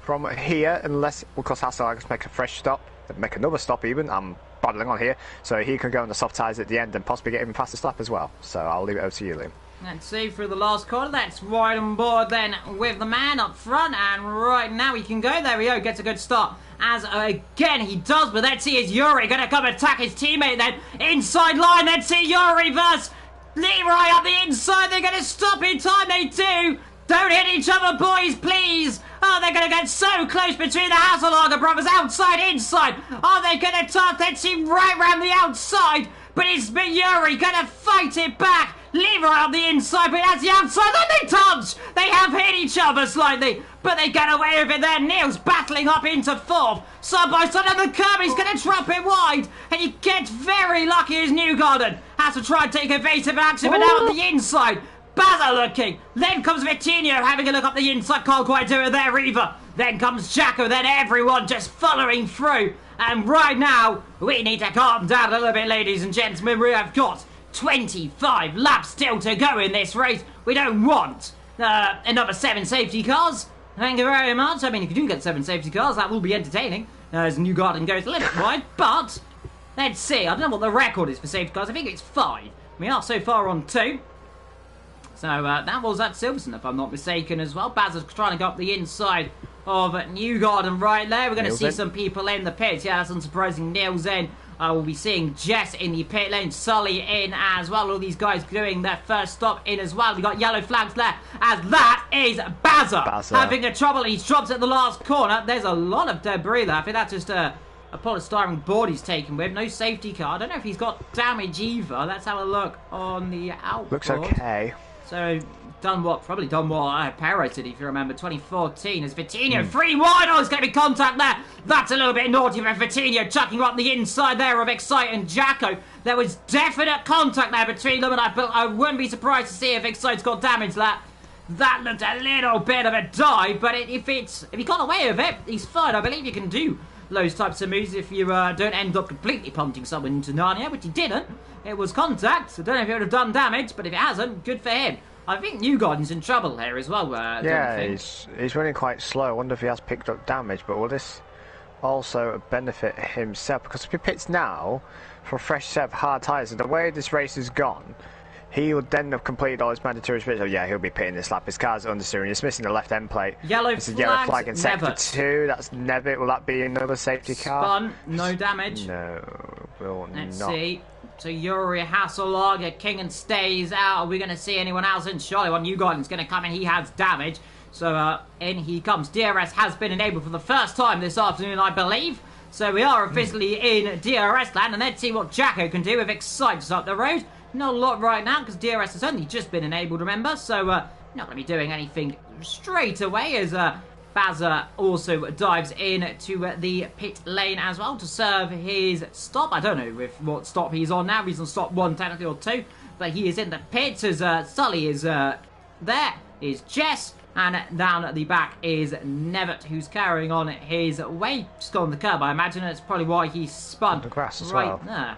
from here, unless, because Hasselager make a fresh stop, make another stop even. I'm battling on here, so he can go on the soft tyres at the end and possibly get even faster stop as well. So I'll leave it over to you, Liam. Let's see through the last corner. That's right on board then with the man up front, and right now he can go. There we go, gets a good start. As again he does, but let's see, is Yuri going to come attack his teammate then? Inside line, let's see Yuri versus Leroy up the inside. They're going to stop in time, they do. Don't hit each other, boys, please. Oh, they're going to get so close between the Hasselager brothers, outside, inside. Are they going to touch? Let's see, right round the outside. But it's Yuri going to fight it back. Lever out the inside, but that's the outside. Then they touch. They have hit each other slightly, but they get away with it there. Niels battling up into fourth. Side by side on the curb. He's going to drop it wide, and he gets very lucky as Newgarden has to try and take evasive action, but now on the inside. Baza looking. Then comes Vitinho having a look up the inside. Can't quite do it there either. Then comes Jacko. Then everyone just following through. And right now, we need to calm down a little bit, ladies and gentlemen. We have got 25 laps still to go in this race. We don't want another 7 safety cars. Thank you very much. I mean, if you do get 7 safety cars, that will be entertaining. As Newgarden goes a little bit wide. But, let's see. I don't know what the record is for safety cars. I think it's 5. We are so far on 2. So that was at Silverstone, if I'm not mistaken, as well. Bazza's trying to go up the inside of Newgarden right there. We're going to see some people in the pits. Yeah, that's unsurprising. Niels in. We'll be seeing Jess in the pit lane. Sully in as well. All these guys doing their first stop in as well. We got yellow flags there, as that is Bazza having a trouble. He's dropped at the last corner. There's a lot of debris there. I think that's just a polystyrene board he's taken with. No safety car. I don't know if he's got damage either. Let's have a look on the outboard. Looks okay. So, done what? Probably done what Perez did, if you remember. 2014 as Vitinho. 3 wide. Oh, there's going to be contact there. That's a little bit naughty for Vitinho. Chucking up the inside there of Excite and Jacko. There was definite contact there between them, and I wouldn't be surprised to see if Excite's got damage there. That looked a little bit of a dive, but if he got away with it, he's fine. I believe you can do those types of moves if you don't end up completely punting someone into Narnia, but he didn't. It was contact. I don't know if it would have done damage, but if it hasn't, good for him. I think Newgarden's in trouble here as well. Yeah, he's running quite slow. I wonder if he has picked up damage, but will this also benefit himself? Because if he pits now for a fresh set of hard tyres, and the way this race has gone, he would then have completed all his mandatory sprints. Oh yeah, he'll be pitting this lap. His car's understeering. He's missing the left end plate. Yellow flag in sector 2. That's never. Will that be another safety car? Spun. No damage. No, will not. Let's see. So Yuri Hasselhager, King stays out. Are we going to see anyone else in? Surely one Newgarden's going to come in. He has damage. So in he comes. DRS has been enabled for the first time this afternoon, I believe. So we are officially in DRS land. And let's see what Jacko can do if Excite's up the road. Not a lot right now because DRS has only just been enabled, remember. So not going to be doing anything straight away as Bazza also dives in to the pit lane as well to serve his stop. I don't know what stop he's on now. He's on stop 1 technically or 2, but he is in the pits as Sully is there. Is Jess, and down at the back is Nevitt, who's carrying on his way. Just on the curb, I imagine. That's probably why he spun on the grass as right well. There.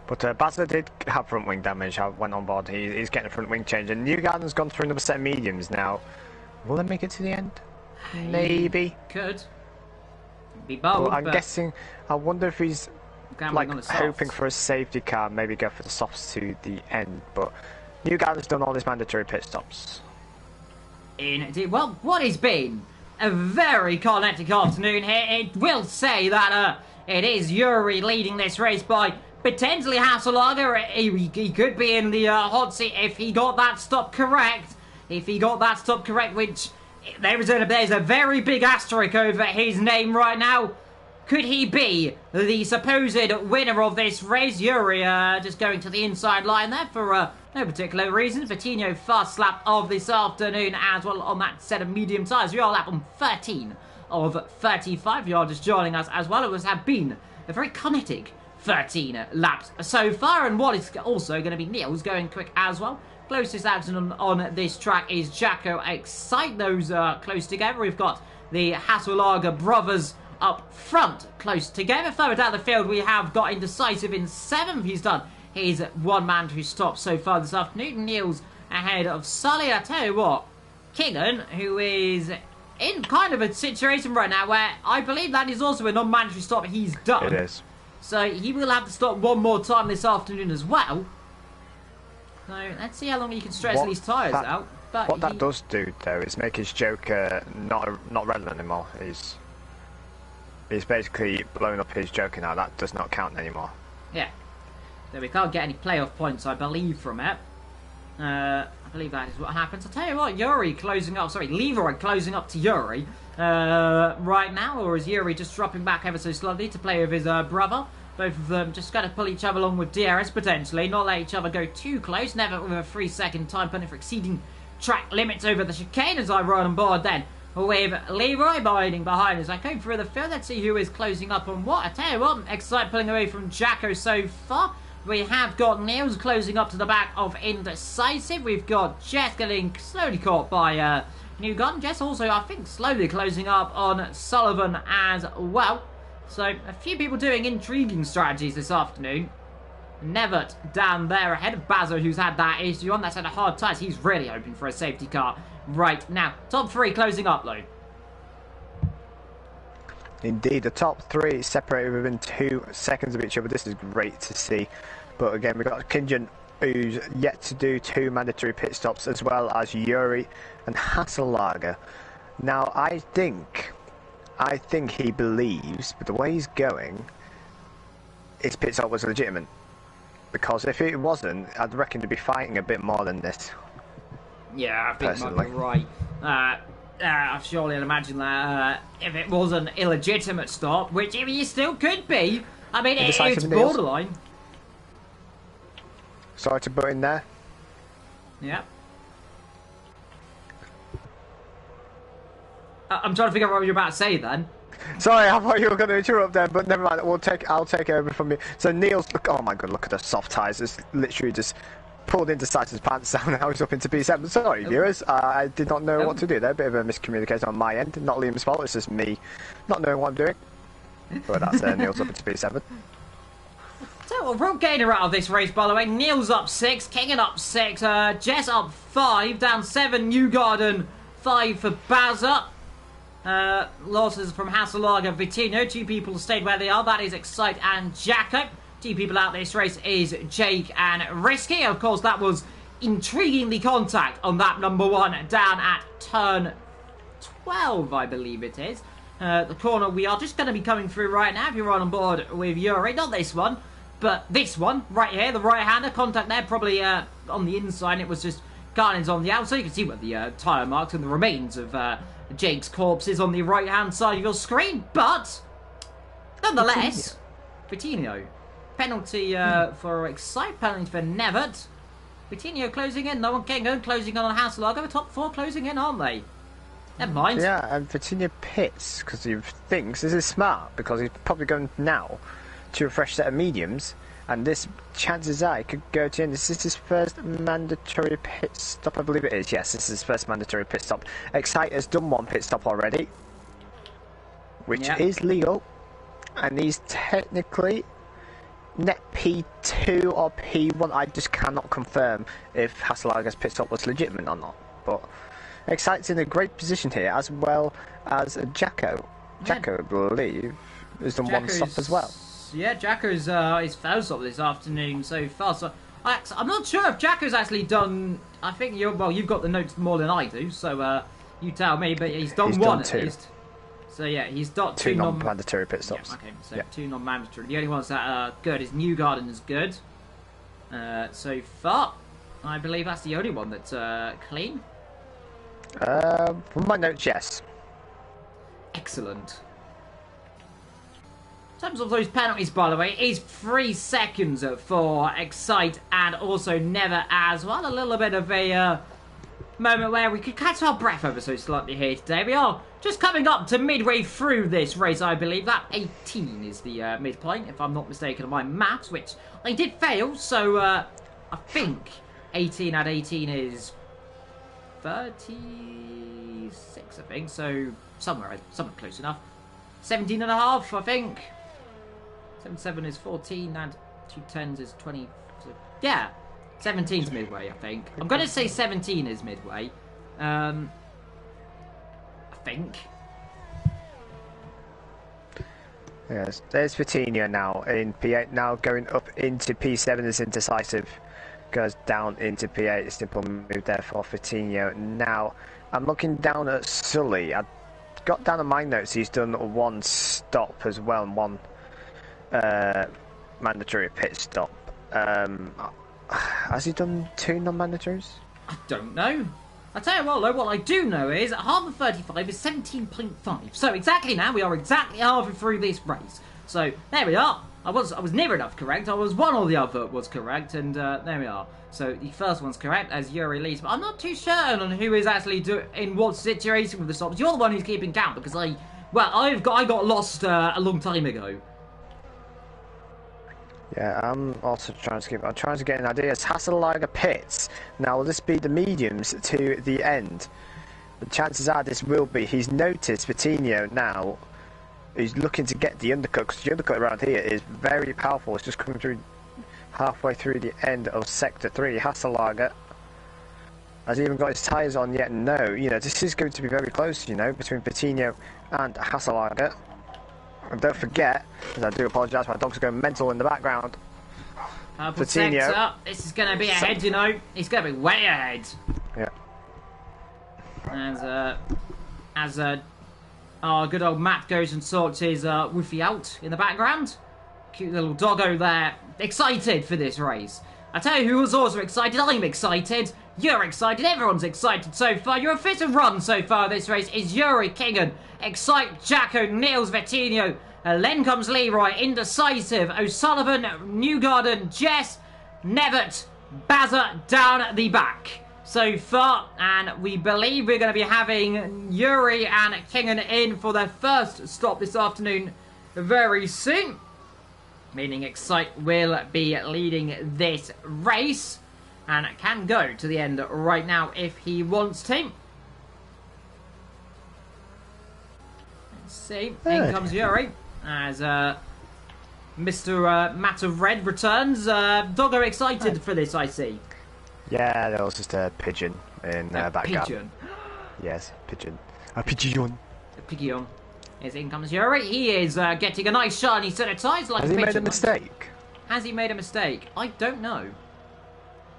But Bazza did have front wing damage. I went on board. He's getting a front wing change, and Newgarden's gone through another set of mediums now. Will they make it to the end? Maybe. Could. Be bold, I'm guessing. I wonder if he's like hoping for a softs. safety car, maybe go for the softs to the end. But Newgarden's done all his mandatory pit stops. Indeed. Well, what has been a very kinetic afternoon here. It will say that it is Yuri leading this race by potentially Hasselhager. He could be in the hot seat if he got that stop correct. Which there's a very big asterisk over his name right now. Could he be the supposed winner of this race? Yuri just going to the inside line there for no particular reason. Vitinho fast lap of this afternoon as well on that set of medium tyres. We are lap on 13 of 35. You are just joining us as well. It has been a very kinetic 13 laps so far, and what is also going to be Niels going quick as well. Closest action on this track is Jacko Excite. Those are close together. We've got the Hasselhager brothers up front close together. Further down the field we have got Indecisive in 7th. He's done his one-man who stopped so far this afternoon. Niels ahead of Sully. I tell you what, Kingan, who is in kind of a situation right now where I believe that is also a non-mandatory stop he's done. It is. So he will have to stop one more time this afternoon as well. So let's see how long he can stretch these tyres out. But what that does do, though, is make his Joker not relevant anymore. He's basically blown up his Joker now. That does not count anymore. Yeah. So we can't get any playoff points, I believe, from it. I believe that is what happens. I'll tell you what, Leroy closing up to Yuri right now, or is Yuri just dropping back ever so slowly to play with his brother? Both of them just going to pull each other along with DRS potentially, not let each other go too close. Never with a 3-second time penalty for exceeding track limits over the chicane as I ride on board then. With Leroy biding behind as I go through the field. Let's see who is closing up on what. I tell you what, Excite pulling away from Jacko so far. We have got Niels closing up to the back of Indecisive. We've got Jess getting slowly caught by Newgarden. Jess also, I think, slowly closing up on Sullivan as well. So, a few people doing intriguing strategies this afternoon. Nevert down there ahead of Bazo, who's had that issue on. That's had a hard time. He's really hoping for a safety car right now. Top 3 closing up, though. Indeed, the top 3 separated within 2 seconds of each other. This is great to see. But again, we've got Kingen, who's yet to do 2 mandatory pit stops, as well as Yuri and Hasselager. Now, I think he believes, with the way he's going, his pit stop was legitimate. Because if it wasn't, I'd reckon to be fighting a bit more than this. Yeah, I think you might be right. Surely I'd imagine that if it was an illegitimate stop, which it still could be, I mean, it's borderline. Sorry to butt in there. Yeah. I'm trying to figure out what you're about to say then. Sorry, I thought you were going to interrupt there, but never mind. I'll take over from you. So Neil's, oh my god, look at the soft tyres. It's literally just pulled into Sighton's pants down and I was up into P7. Sorry, viewers. I did not know what to do there. Bit of a miscommunication on my end. Not Liam's fault. It's just me not knowing what I'm doing. But that's Neil's up into P7. So, a real gainer out of this race, by the way. Neil's up 6, Kingen up 6, Jess up 5, down 7, Newgarden 5 for Bazza. Losses from Hasselager, Vitinho. 2 people stayed where they are. That is Excite and Jacko. 2 people out this race is Jake and Risky. Of course, that was intriguingly contact on that number 1 down at turn 12, I believe it is. The corner we are just going to be coming through right now if you're on board with Yuri. Not this one, but this one right here, the right-hander. Contact there, probably on the inside. It was just Garnin's on the outside. You can see where the tyre marks and the remains of Jake's corpse is on the right-hand side of your screen. But, nonetheless, Vitinho. Penalty for Excite, penalty for Nevert. Vitinho closing in, no one Kingo closing in on Hasselager. The top 4 closing in, aren't they? Never mind. Yeah, and Vitinho pits because he thinks this is smart because he's probably going now to a fresh set of mediums, and this chances are he could go to end. This is his first mandatory pit stop, I believe it is. Yes, this is his first mandatory pit stop. Excite has done 1 pit stop already, which is legal, and he's technically net P2 or P1. I just cannot confirm if Hasselager's pit stop was legitimate or not, but Excite's in a great position here, as well as Jacko. Jacko, I believe, has done 1 stop as well. Yeah, Jacko's his first stop this afternoon so far. So I'm not sure if Jacko's actually done. I think you've got the notes more than I do, so you tell me. But he's done 1 at least. So yeah, he's got 2 non-mandatory pit stops. Yeah, okay, so 2 non-mandatory. The only ones that are good is Newgarden is good. So far, I believe that's the only one that's clean. From my notes, yes. Excellent. In terms of those penalties, by the way, it is 3 seconds for Excite and also Never as well. A little bit of a moment where we could catch our breath ever so slightly here today. We are just coming up to midway through this race, I believe. That 18 is the midpoint, if I'm not mistaken, on my maths, which I did fail. So I think 18 at 18 is 36, I think. So somewhere close enough. 17 and a half, I think. 7 is 14 and 2 10s is 20. So, yeah, 17's midway, I think. I'm going to say 17 is midway. I think. Yes, there's Vitinho now in P8, now going up into P7 as Indecisive goes down into P8. Simple move there for Vitinho. Now, I'm looking down at Sully. I got down on my notes, he's done 1 stop as well and 1 mandatory pit stop. Has he done 2 non-mandatories? I don't know. I tell you what, though, what I do know is that half of 35 is 17.5. So exactly now, we are exactly halfway through this race. So there we are. I was near enough correct. I was one or the other was correct, and there we are. So the first one's correct as Yuri leads, but I'm not too certain on who is actually in what situation with the stops. You're the one who's keeping count because I got lost a long time ago. Yeah, I'm also trying to get an idea. It's Hasselberger pits. Now, will this be the mediums to the end? The chances are this will be. He's noticed Vitinho now. He's looking to get the undercut, because the undercut around here is very powerful. It's just coming through halfway through the end of Sector 3. Hasselberger has he even got his tyres on yet? No. You know, this is going to be very close, you know, between Vitinho and Hasselberger. And don't forget, as I do apologise, my dog's going mental in the background. Vitinho. This is going to be ahead, you know. He's going to be way ahead. Yeah. As our good old Matt goes and sorts his woofy out in the background. Cute little doggo there. Excited for this race. I tell you who was also excited. I'm excited. You're excited. Everyone's excited so far. Your official run so far this race is Yuri Kingan. Excite Jacko, Niels Vitinho. Then comes Leroy. Indecisive. O'Sullivan, Newgarden, Jess, Nevitt, Bazza down the back so far, and we believe we're going to be having Yuri and Kingan in for their first stop this afternoon very soon, meaning Excite will be leading this race and can go to the end right now if he wants to. Let's see, in comes Yuri as Mr. Matt of Red returns. Doggo excited for this, I see. Yeah, there was just a pigeon in background. Pigeon? Yes, pigeon. A pigeon. A pigeon. As in comes Yuri. He is getting a nice shiny set of tyres like Has a he pigeon. made a mistake? Has he made a mistake? I don't know.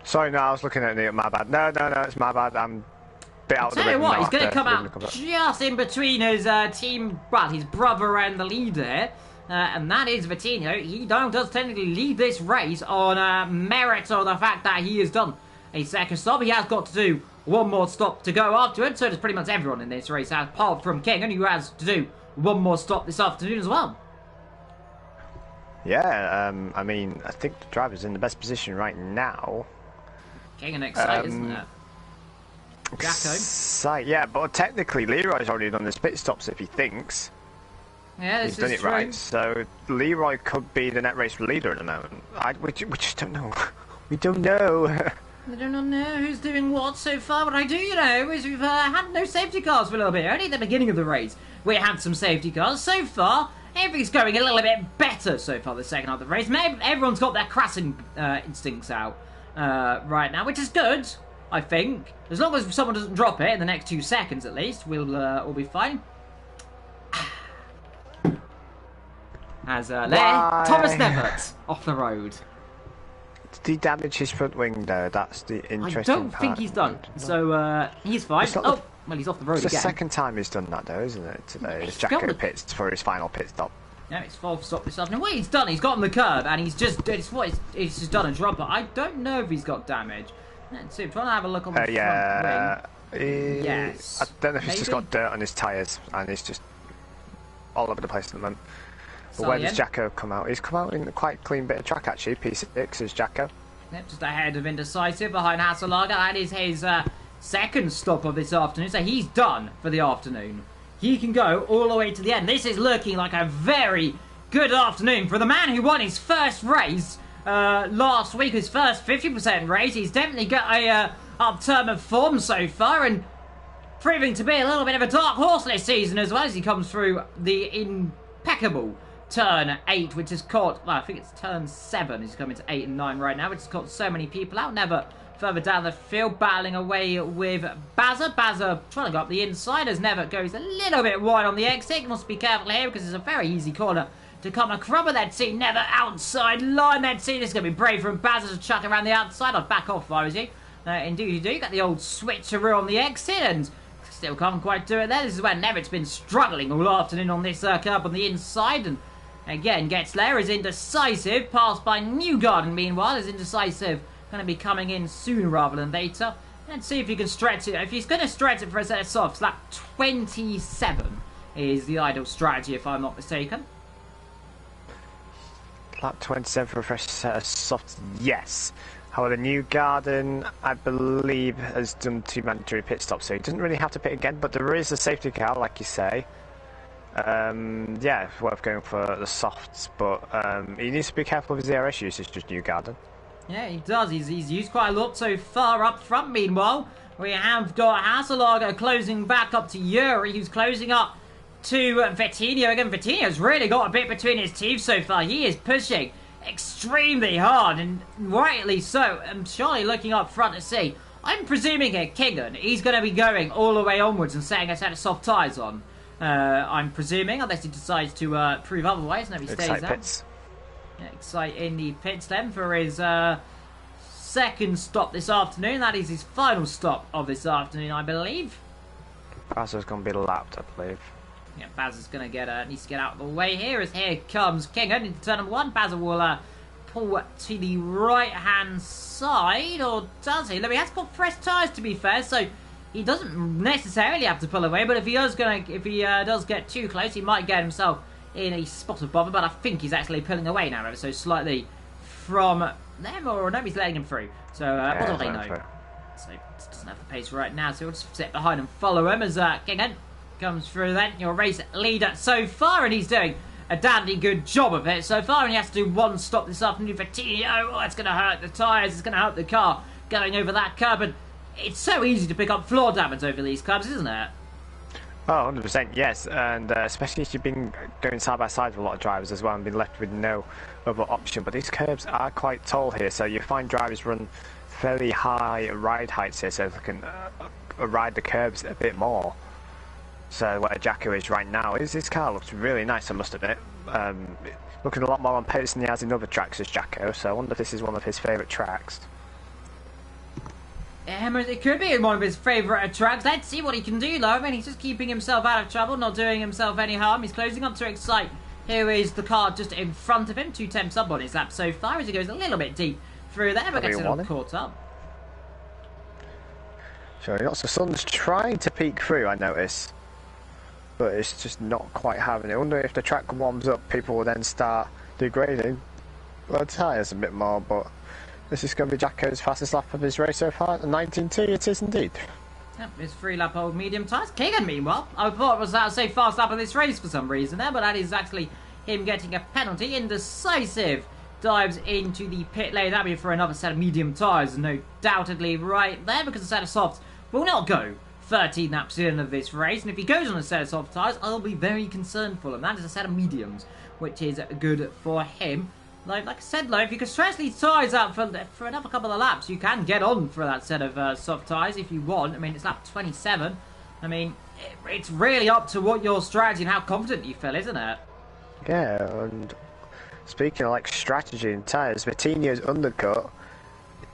Sorry, no, I was looking at it. My bad. No, it's my bad. I'm a bit out of the Tell you rhythm what, now he's going to after come the rhythm out comes up. just in between his team, well, his brother and the leader. And that is Vitinho. He does technically lead this race on merit or the fact that he has done a second stop. He has got to do one more stop to go afterwards. So does pretty much everyone in this race, apart from Kingan, who has to do one more stop this afternoon as well. Yeah, I mean, I think the driver's in the best position right now. Kingan excited, isn't it? Jacko. Yeah, but technically Leroy's already done his pit stops if he thinks. Yeah, he's done it true. right. So Leroy could be the net race leader at the moment. We just don't know. We don't know. I do not know who's doing what so far. What I do know is we've had no safety cars for a little bit. Only at the beginning of the race we had some safety cars. So far, everything's going a little bit better so far the second half of the race. Maybe everyone's got their crashing instincts out right now, which is good, I think. As long as someone doesn't drop it in the next 2 seconds at least, we'll all be fine. As Thomas Nevitt off the road. Did he damage his front wing though? That's the interesting I don't think he's done. So he's fine. Oh, well, he's off the road again. It's the second time he's done that though, isn't it? Today, it's Jacko pits for his final pit stop. Yeah, it's 4th stop this afternoon. What he's done, he's got on the curb and he's just he's just done a drop. But I don't know if he's got damage. Let's see. I'm trying to have a look on the front wing. Yes. I don't know if he's just got dirt on his tyres and he's just all over the place at the moment. But where does Jacko come out? He's come out in a quite clean bit of track actually. P6 is Jacko. Yep, just ahead of Indecisive behind Hasselberger. That is his second stop of this afternoon. So he's done for the afternoon. He can go all the way to the end. This is looking like a very good afternoon for the man who won his first race last week. His first 50% race. He's definitely got a upturn of form so far and proving to be a little bit of a dark horse this season as well as he comes through the impeccable turn 8, which has caught, well, I think it's turn 7. He's coming to 8 and 9 right now, which has caught so many people out. Never further down the field, battling away with Bazza. Bazza trying to go up the inside as Never goes a little bit wide on the exit. Must be careful here because it's a very easy corner to come a crumb of that seat. Never outside line. That seat is going to be brave from Bazza to chuck around the outside. I'd back off if I was you. Indeed you do. Got the old switcheroo on the exit and still can't quite do it there. This is where Never's been struggling all afternoon on this curb on the inside and again, gets there, is Indecisive, passed by Newgarden meanwhile, is Indecisive going to be coming in sooner rather than later. Let's see if he can stretch it. If he's going to stretch it for a set of softs, lap 27 is the ideal strategy if I'm not mistaken. Lap 27 for a fresh set of softs, yes. However, New Garden, I believe, has done 2 mandatory pit stops, so he doesn't really have to pit again, but there is a safety car, like you say. Yeah, it's worth going for the softs, but he needs to be careful of his DRS usage, just New Garden. Yeah, he does. He's used quite a lot so far up front. Meanwhile, we have got Hasselhager closing back up to Yuri, who's closing up to Vitinho. Again, Vitinho's really got a bit between his teeth so far. He is pushing extremely hard, and rightly so. I'm surely looking up front to see. I'm presuming here, Kingan, he's going to be going all the way onwards and setting a set of soft tyres on. I'm presuming, unless he decides to prove otherwise, and if he stays there. Yeah, Excite in the pits then for his second stop this afternoon. That is his final stop of this afternoon, I believe. Bazza's going to be lapped, I believe. Yeah, Baz is going to needs to get out of the way here, as here comes Kingan into turn number 1. Bazza will pull to the right-hand side, or does he? Look, he has got fresh tyres, to be fair, so he doesn't necessarily have to pull away, but if he does get too close, he might get himself in a spot of bother, but I think he's actually pulling away now ever so slightly from them, or no, he's letting him through. So, what do they know? So, he doesn't have the pace right now, so we'll just sit behind and follow him as Kingan comes through then. Your race leader so far, and he's doing a dandy good job of it so far, and he has to do one stop this afternoon for Tino. Oh, it's going to hurt the tyres, it's going to hurt the car going over that curb, and it's so easy to pick up floor damage over these curbs, isn't it? Oh, 100%, yes, and especially if you've been going side by side with a lot of drivers as well and been left with no other option. But these curbs are quite tall here, so you find drivers run fairly high ride heights here, so they can ride the curbs a bit more. So where Jacko is right now, his car looks really nice, I must admit. Looking a lot more on pace than he has in other tracks as Jacko, so I wonder if this is one of his favourite tracks. It could be one of his favourite tracks. Let's see what he can do, though. I mean, he's just keeping himself out of trouble, not doing himself any harm. He's closing up to Excite. Here is the car just in front of him. 2 temps up on his lap so far as he goes a little bit deep through there, but gets it all caught up. Sure, lots of sun's trying to peek through, I notice. But it's just not quite having it. I wonder if the track warms up, people will then start degrading the tyres a bit more, but this is going to be Jacko's fastest lap of his race so far. 19.2, it is indeed. Yep, it's 3-lap old medium tyres. Kingan, meanwhile, I thought it was that say fast lap of this race for some reason there, but that is actually him getting a penalty. Indecisive dives into the pit lane. That'll be for another set of medium tyres, no doubtedly right there, because the set of softs will not go 13 laps in of this race, and if he goes on a set of soft tyres, I'll be very concerned for him. That is a set of mediums, which is good for him. Like I said, though, if you can stretch these tyres out for another couple of laps, you can get on for that set of soft tyres if you want. I mean, it's lap 27. I mean, it's really up to what your strategy and how confident you feel, isn't it? Yeah, and speaking of like strategy and tyres, Vitinho's undercut,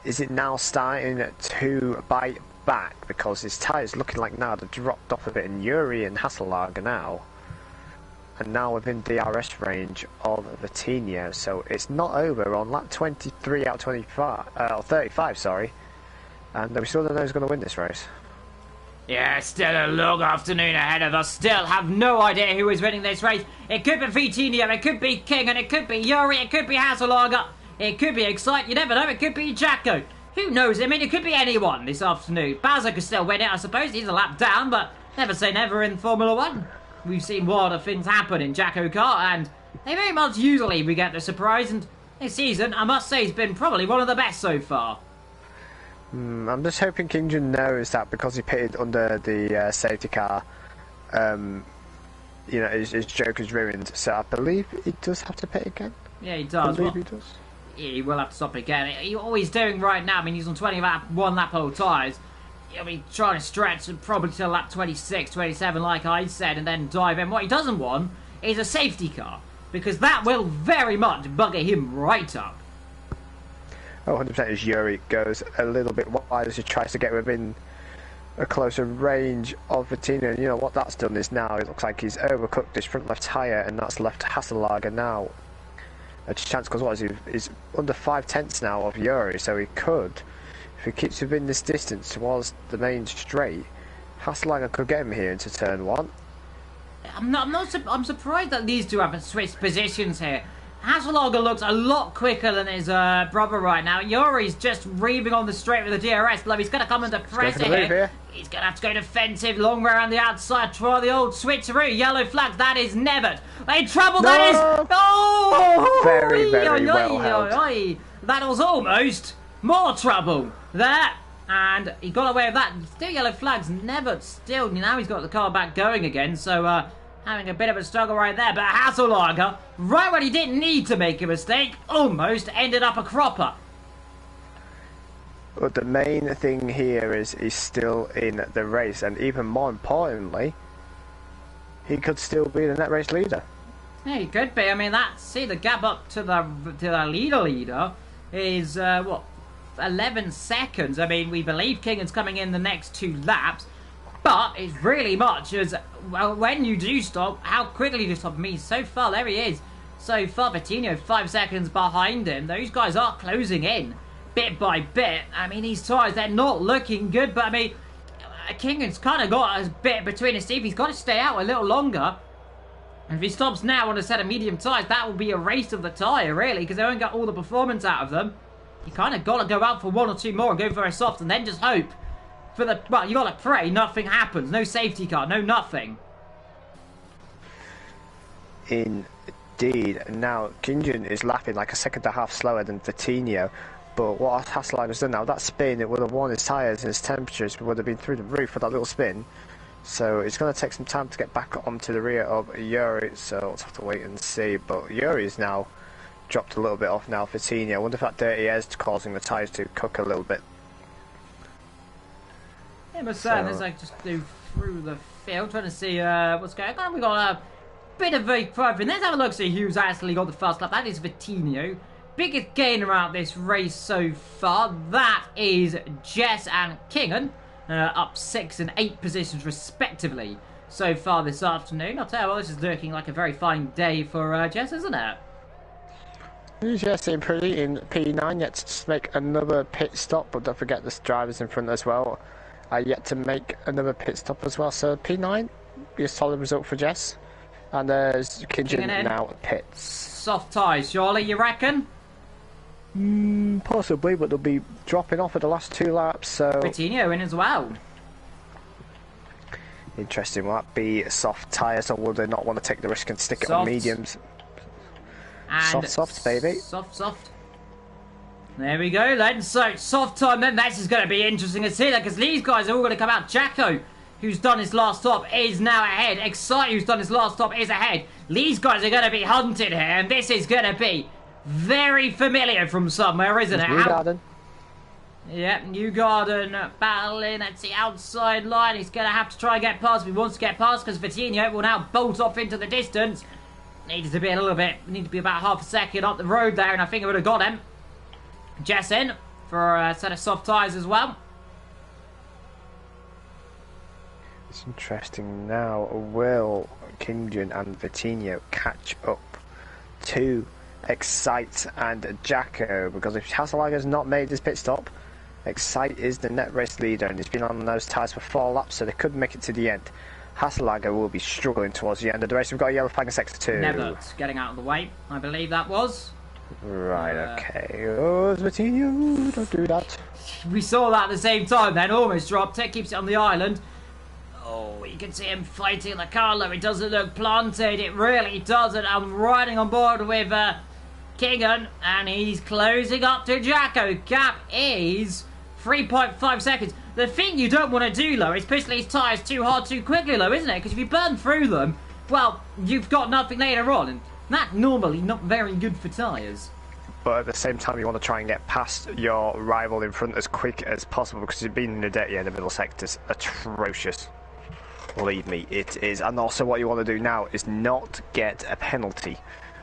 is it now starting to bite back? Because his tyres looking like now they've dropped off a bit, and Yuri and Hasselhager now and now within DRS range of Vitinho, so it's not over on lap 23 out of 25, 35, sorry, and we still don't know who's going to win this race. Yeah, still a long afternoon ahead of us. Still have no idea who is winning this race. It could be Vitinho, it could be King, and it could be Yuri, it could be Hasselhager, it could be Excite, you never know, it could be Jacko. Who knows? I mean, it could be anyone this afternoon. Bazza could still win it, I suppose. He's a lap down, but never say never in Formula 1. We've seen wilder things happen in JACKOCAR, and they very much usually we get the surprise, and this season, I must say, has been probably one of the best so far. I'm just hoping Kingjun knows that because he pitted under the safety car, you know, his joke is ruined. So I believe he does have to pit again. Yeah, he does. I believe he does. Yeah, he will have to stop again. All he's doing right now, I mean, he's on 21 lap old tyres. He'll be trying to stretch probably till lap 26, 27, like I said, and then dive in. What he doesn't want is a safety car, because that will very much bugger him right up. Oh, 100% as Yuri goes a little bit wide as he tries to get within a closer range of Vitinho. And you know what that's done is now it looks like he's overcooked his front left tyre, and that's left Hasselhager now a chance, because what is he? He's under 5/10 now of Yuri, so he could, if he keeps within this distance towards the main straight, Hasselhager could get him here into turn 1. I'm surprised that these two haven't switched positions here. Hasselhager looks a lot quicker than his brother right now. Yuri's just reaving on the straight with the DRS blow. He's going to come under pressure here. He's going to have to go defensive, long way around the outside, try the old switcheroo. Yellow flags, that is Nebbert. In trouble, that is... Oh! Very well held. That was almost more trouble there. And he got away with that. Still yellow flags, Nebbert still. Now he's got the car back going again, so... having a bit of a struggle right there, but Hasselhager, right when he didn't need to make a mistake, almost ended up a cropper. But the main thing here is he's still in the race, and even more importantly, he could still be the net race leader. Yeah, he could be. I mean, see the gap up to the leader is what, 11 seconds. I mean, we believe Kingan's coming in the next 2 laps. But it's really much as, well, when you do stop, how quickly you stop. I mean, so far, there he is. So far, Bettino 5 seconds behind him. Those guys are closing in, bit by bit. I mean, these tyres, they're not looking good. But, I mean, Kingan's kind of got a bit between his teeth. He's got to stay out a little longer. And if he stops now on a set of medium tyres, that will be a race of the tyre, really, because they won't get all the performance out of them. You kind of got to go out for 1 or 2 more and go for a soft and then just hope. Well, you gotta pray nothing happens. No safety car, no nothing. Indeed. Now, Kingan is lapping like a second and a half slower than Vitinho. But what Hasselhager's done now, that spin, it would have worn his tyres and his temperatures would have been through the roof for that little spin. So it's going to take some time to get back onto the rear of Yuri. So we'll have to wait and see. But Yuri's now dropped a little bit off now. Vitinho. I wonder if that dirty air is causing the tyres to cook a little bit. Yeah, but as I just do through the field, trying to see what's going on. We got a bit of a problem. Let's have a look, see who's actually got the first lap. That is Vitinho. Biggest gainer out this race so far. That is Jess and Kingan, up 6 and 8 positions respectively so far this afternoon. I'll tell you what, this is looking like a very fine day for Jess, isn't it? Jess in pretty in P9, yet to make another pit stop, but don't forget the drivers in front as well. Yet to make another pit stop as well. So P9, be a solid result for Jess. And there's Kingan now at pits. Soft tyres, surely, you reckon? Possibly, but they'll be dropping off at the last 2 laps. So Vitinho in as well. Interesting. Will that be soft tyres, or will they not want to take the risk and stick it on mediums? And soft, baby. Soft. There we go then. So, soft time then. This is going to be interesting to see that, because these guys are all going to come out. Jacko, who's done his last stop, is now ahead. Excite, who's done his last stop, is ahead. These guys are going to be hunted here, and this is going to be very familiar from somewhere, isn't it? Newgarden. Yep, Newgarden battling at the outside line. He's going to have to try and get past if he wants to get past, because Vitinho will now bolt off into the distance. Needed to be a little bit, need to be about half a second up the road there, and I think it would have got him. Jess in for a set of soft tyres as well. It's interesting now. Will Kingan and Vitinho catch up to Excite and Jacko? Because if Hasselhager's not made his pit stop, Excite is the net race leader, and he's been on those tyres for 4 laps, so they could make it to the end. Hasselhager will be struggling towards the end of the race. We've got a yellow flag in sector 2. Nebbert getting out of the way, I believe that was. Right, okay. Oh, Vitinho, don't do that. We saw that at the same time then, almost dropped it, keeps it on the island. Oh, you can see him fighting the car, though. It doesn't look planted, it really doesn't. I'm riding on board with Kingan, and he's closing up to Jacko. Gap is 3.5 seconds. The thing you don't want to do, though, is push these tyres too hard too quickly, though, isn't it? Because if you burn through them, well, you've got nothing later on, and that's normally not very good for tyres. But at the same time, you want to try and get past your rival in front as quick as possible, because you've been in the dirty end of the middle sector's atrocious. Believe me, it is. And also what you want to do now is not get a penalty.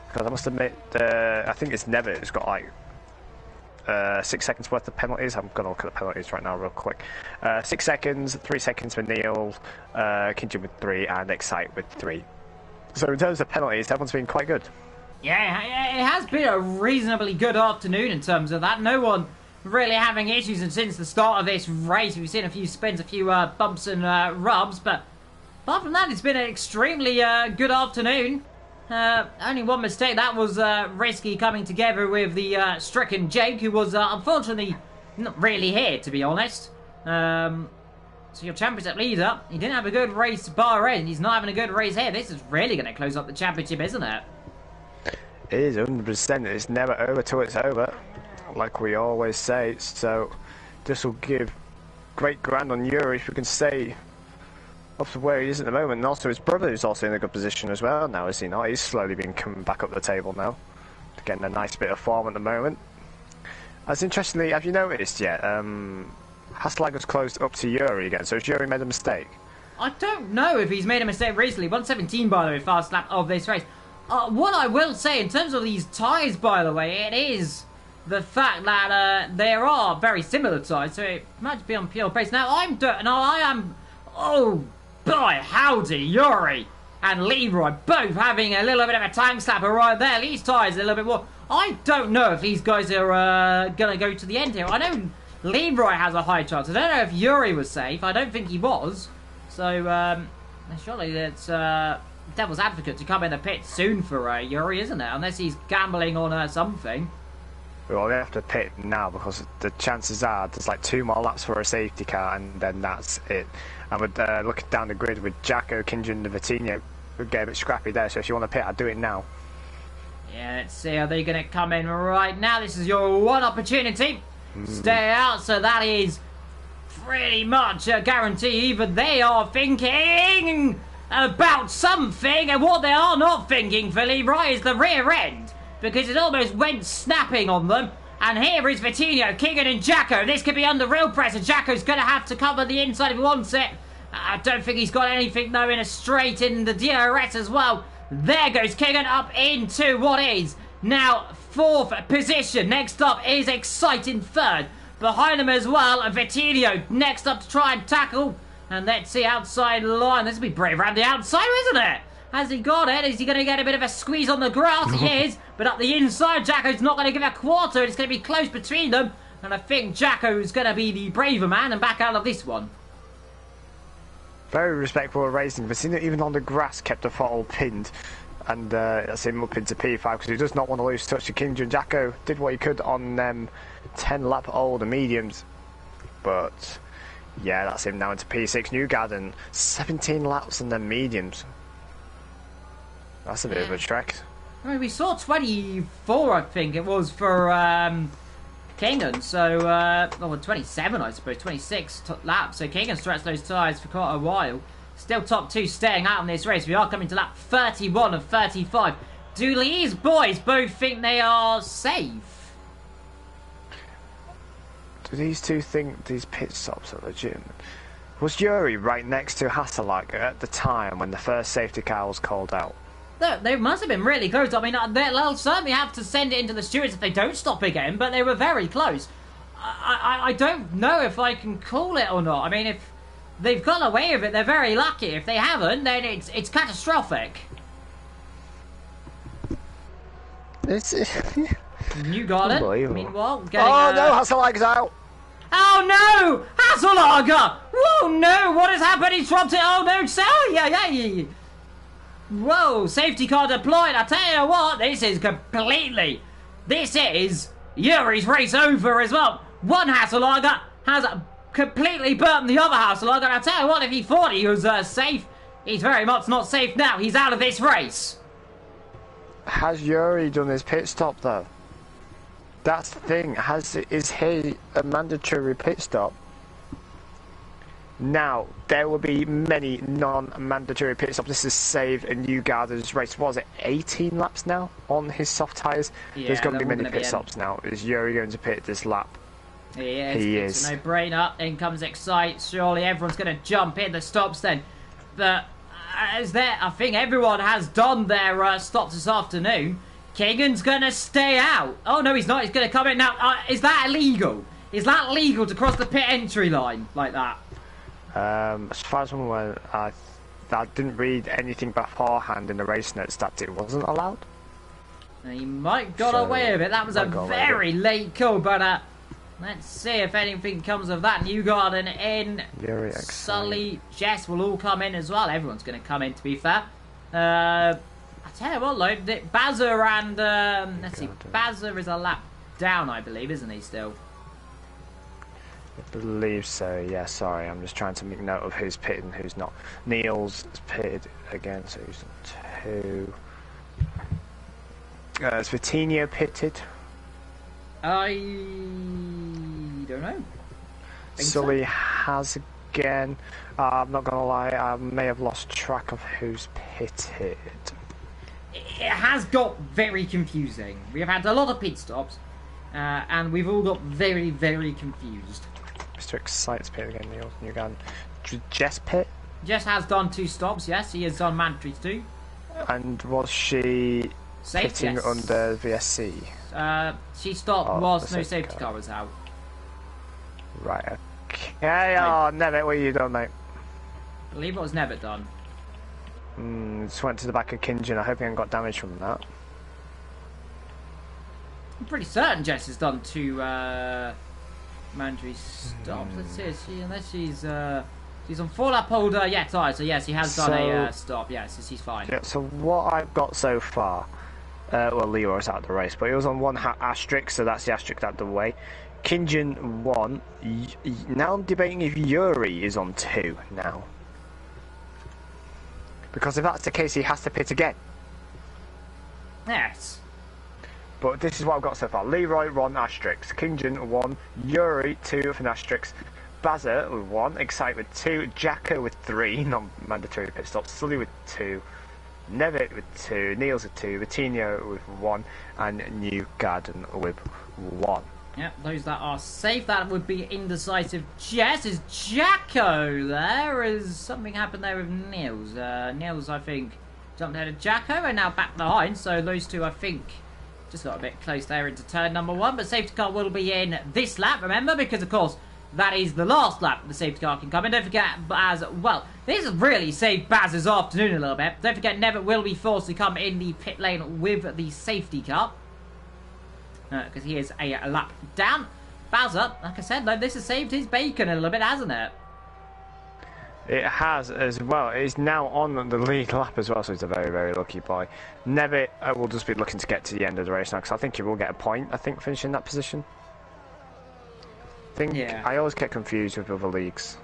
Because I must admit, I think it's Never who's got like 6 seconds worth of penalties. I'm going to look at the penalties right now real quick. 6 seconds, 3 seconds for Neil, Kingan with 3, and Excite with 3. So in terms of penalties, everyone's been quite good. Yeah, it has been a reasonably good afternoon in terms of that. No one really having issues, and since the start of this race, we've seen a few spins, a few bumps and rubs, but apart from that, it's been an extremely good afternoon. Only one mistake. That was risky coming together with the stricken Jake, who was unfortunately not really here, to be honest. So your championship leader, he didn't have a good race Bahrain. He's not having a good race here. This is really going to close up the championship, isn't it? It is 100%. It's never over till it's over, like we always say. So this will give great ground on Yuri if we can stay up to where he is at the moment. And also his brother is also in a good position as well now, is he not? He's slowly been coming back up the table now, getting a nice bit of form at the moment. As interestingly, have you noticed yet? Haslager's closed up to Yuri again, so has Yuri made a mistake? I don't know if he's made a mistake recently. 117, by the way, fast lap of this race. What I will say, in terms of these tyres, by the way, it is the fact that there are very similar tyres, so it might be on pure pace. Now, I am... Oh, boy, howdy, Yuri and Leroy both having a little bit of a time slapper right there. These tyres are a little bit more... I don't know if these guys are going to go to the end here. I know Leroy has a high chance. I don't know if Yuri was safe. I don't think he was. So, surely it's devil's advocate to come in the pit soon for Yuri, isn't it? Unless he's gambling on something. Well, they have to pit now because the chances are there's like 2 more laps for a safety car and then that's it. And with looking down the grid with Jacko, Kinjan and Vitinho, we'll get a bit scrappy there. So if you want to pit, I'd do it now. Yeah, let's see. Are they going to come in right now? This is your one opportunity. Stay out, so that is pretty much a guarantee. But they are thinking about something, and what they are not thinking for Leroy is the rear end, because it almost went snapping on them. And here is Vitinho, Keegan and Jacko. This could be under real pressure. Jacko's going to have to cover the inside if he wants it. I don't think he's got anything, though, in a straight in the DRS as well. There goes Keegan up into what is now 4th position. Next up is Exciting 3rd. Behind him as well, Vitinho next up to try and tackle. And let's see, outside line. This will be brave around the outside, isn't it? Has he got it? Is he going to get a bit of a squeeze on the grass? He is. But up the inside, Jacko's not going to give a quarter. It's going to be close between them. And I think Jacko's going to be the braver man and back out of this one. Very respectful of racing. Vitinho, even on the grass, kept the throttle pinned. And that's him up into P5 because he does not want to lose touch to Kinjan. Jacko did what he could on 10-lap-old mediums. But, yeah, that's him now into P6. Newgarden, 17 laps and then mediums. That's a bit of a trek. I mean, we saw 24, I think it was, for Kingan. So, well, 27, I suppose. 26 laps. So Kingan stretched those tyres for quite a while. Still top 2 staying out in this race. We are coming to lap 31 of 35. Do these boys both think they are safe? Do these two think these pit stops are legitimate? Was Yuri right next to Hasselager at the time when the first safety car was called out? They must have been really close. I mean, they'll certainly have to send it into the stewards if they don't stop again, but they were very close. I don't know if I can call it or not. I mean, if they've got away with it, they're very lucky. If they haven't, then it's catastrophic. Newgarden, meanwhile, getting... Oh no, Hasselager's out! Oh no! Hasselager! Oh no, what has happened? He's dropped it. Oh no, yeah. Whoa, safety car deployed. I tell you what, this is Yuri's race over as well. One Hasselager has completely burnt the other Hasselager. I tell you what, if he thought he was safe, he's very much not safe now. He's out of this race. Has Yuri done his pit stop though? That's the thing. Is he a mandatory pit stop? Now, there will be many non-mandatory pit stops. This is save a Newgarden's race. Was it 18 laps now on his soft tyres? Yeah, there's going to be many pit stops now. Is Yuri going to pit this lap? He is. It's a no-brainer. In comes Excite. Surely everyone's going to jump in the stops then. But I think everyone has done their stops this afternoon. Keegan's going to stay out. Oh, no, he's not. He's going to come in. Now, is that illegal? Is that legal to cross the pit entry line like that? As far as I'm aware, I didn't read anything beforehand in the race notes that it wasn't allowed. He might got away with it. That was a very late call, but let's see if anything comes of that. Newgarden in, Sully, Jess will all come in as well. Everyone's going to come in, to be fair. I tell you what, though, Bazza and let's see, Bazza is a lap down, I believe, isn't he still? I believe so, yeah, sorry, I'm just trying to make note of who's pitted and who's not. Neil's pitted again, so he's on 2. Is Vitinho pitted? I don't know. Sully has again. I'm not going to lie, I may have lost track of who's pitted. It has got very confusing. We have had a lot of pit stops, and we've all got very, very confused. Mr. Excite's pitted again, Neil. New gun. Jess pit? Jess has done 2 stops, yes. He has done mandatory 2. And was she Safe, pitting yes. under VSC? She stopped whilst no safety car was out. Right, okay. Oh, Nevitt, what have you done, mate? I believe it was never done. Just went to the back of Kinjin. I hope he hasn't got damage from that. I'm pretty certain Jess has done 2 mandatory stops. Let's see, unless she's on 4-lap holder, yeah, tyre. So yes, he has done a stop. Yes, she's fine. Yeah. So what I've got so far, well, Leroy's out of the race, but he was on 1 asterisk, so that's the asterisk out of the way. Kinjin 1. Now I'm debating if Yuri is on 2 now. Because if that's the case, he has to pit again. Yes. But this is what I've got so far. Leroy 1 asterisk, Kingjin 1, Yuri 2 with an asterisk, Bazza with 1, Excite with 2, Jacko with 3, non-mandatory pit stops, Sully with 2, Nevitt with 2, Niels with 2, Vitinho with 1, and New Garden with 1. Yep, those that are safe, that would be indecisive. Jess is Jacko there. Is something happened there with Niels? Niels, I think, jumped ahead of Jacko and now back behind. So those two, I think, just got a bit close there into turn number 1. But safety car will be in this lap, remember, because of course that is the last lap the safety car can come in. Don't forget, as well, this has really saved Baz's afternoon a little bit. Don't forget, Nevitt will be forced to come in the pit lane with the safety car. Because he is a lap down. Bazza, like I said, though, this has saved his bacon a little bit, hasn't it? It has as well. It's now on the lead lap as well, so he's a very, very lucky boy. Nevitt will just be looking to get to the end of the race now, because I think he will get a point, I think, finishing that position. Yeah. I always get confused with other leagues.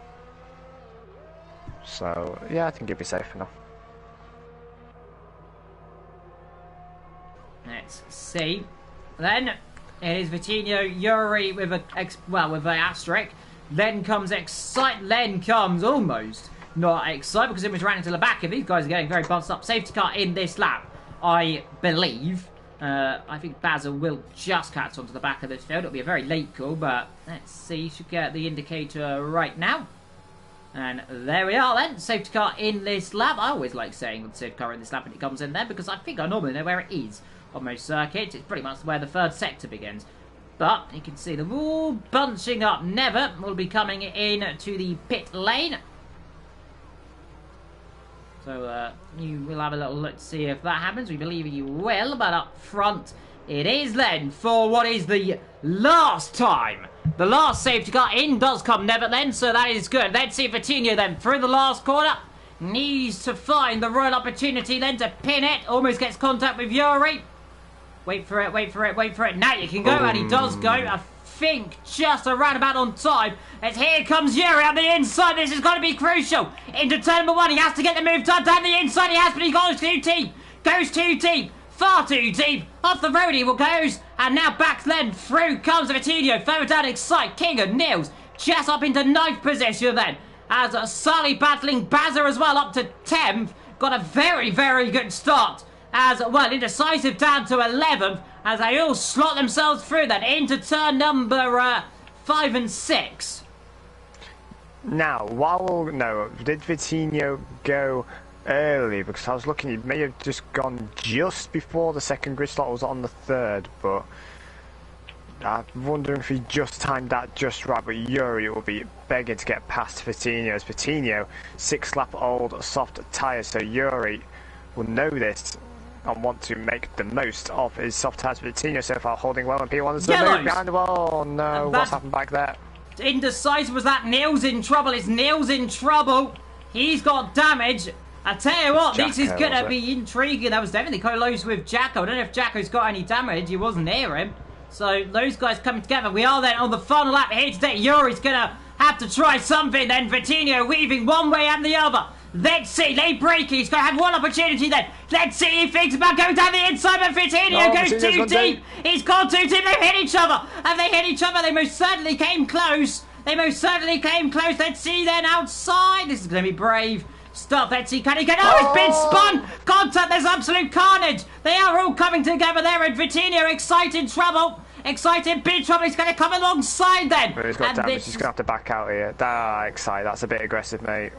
So, yeah, I think he'll be safe enough. Let's see. Then it is Vitinho, Yuri with a with an asterisk. Then comes Excite. Then comes almost not Excite because it was ran into the back. If these guys are getting very bunched up, safety car in this lap, I believe. I think Bazza will just catch onto the back of this field. It'll be a very late call, but let's see. Should get the indicator right now. And there we are then. Safety car in this lap. I always like saying the safety car in this lap when it comes in there because I think I normally know where it is. On most circuits, it's pretty much where the 3rd sector begins. But you can see them all bunching up. Nevitt will be coming in to the pit lane. So you will have a little look to see if that happens. We believe you will, but up front it is then for what is the last time. The last safety car in does come Nevitt then, so that is good. Let's see Vitinho then through the last corner. Needs to find the right opportunity then to pin it. Almost gets contact with Yuri. Wait for it, wait for it, wait for it. Now you can go, and he does go. I think just around about on time. As here comes Yuri on the inside. This is going to be crucial. Into turn number 1. He has to get the move done down the inside. He has, but he goes too deep. Goes too deep. Far too deep. Off the road he will goes. And now back then through comes Vitinho. Further down Excite. King and Niels. Just up into 9th position then. As Sully battling Bazza as well up to 10th. Got a very, very good start. As well, indecisive down to 11th as they all slot themselves through then into turn number 5 and 6. Now, did Vitinho go early? Because I was looking, he may have just gone just before the 2nd grid slot was on the 3rd, but I'm wondering if he just timed that just right. But Yuri will be begging to get past Vitinho, as Vitinho 6-lap old soft tyres, so Yuri will know this and want to make the most of his soft tyres. Vitinho so far holding well, and P1 is the move behind the wall. Oh no, what's happened back there? Indecisive, was that Niels in trouble? Is Niels in trouble? He's got damage. I tell you what, this is Jacko, going to was it? be intriguing. That was definitely close with Jacko. I don't know if Jacko's got any damage. He wasn't near him. So those guys coming together. We are then on the final lap here today. Yuri's going to have to try something then. Vitinho weaving one way and the other. Let's see. Late braking. He's going to have one opportunity then. Let's see if he thinks about going down the inside. But Vitinho goes too deep. He's gone too deep. They've hit each other. And they hit each other. They most certainly came close. Let's see then outside. This is going to be brave. Stop, let's see. Can he get... Oh, it's been spun! Contact, there's absolute carnage. They are all coming together there. And Vitinho, excited trouble. Excited, big trouble. He's going to come alongside then. But he's got damage. He's going to have to back out here. Excited. That's a bit aggressive, mate.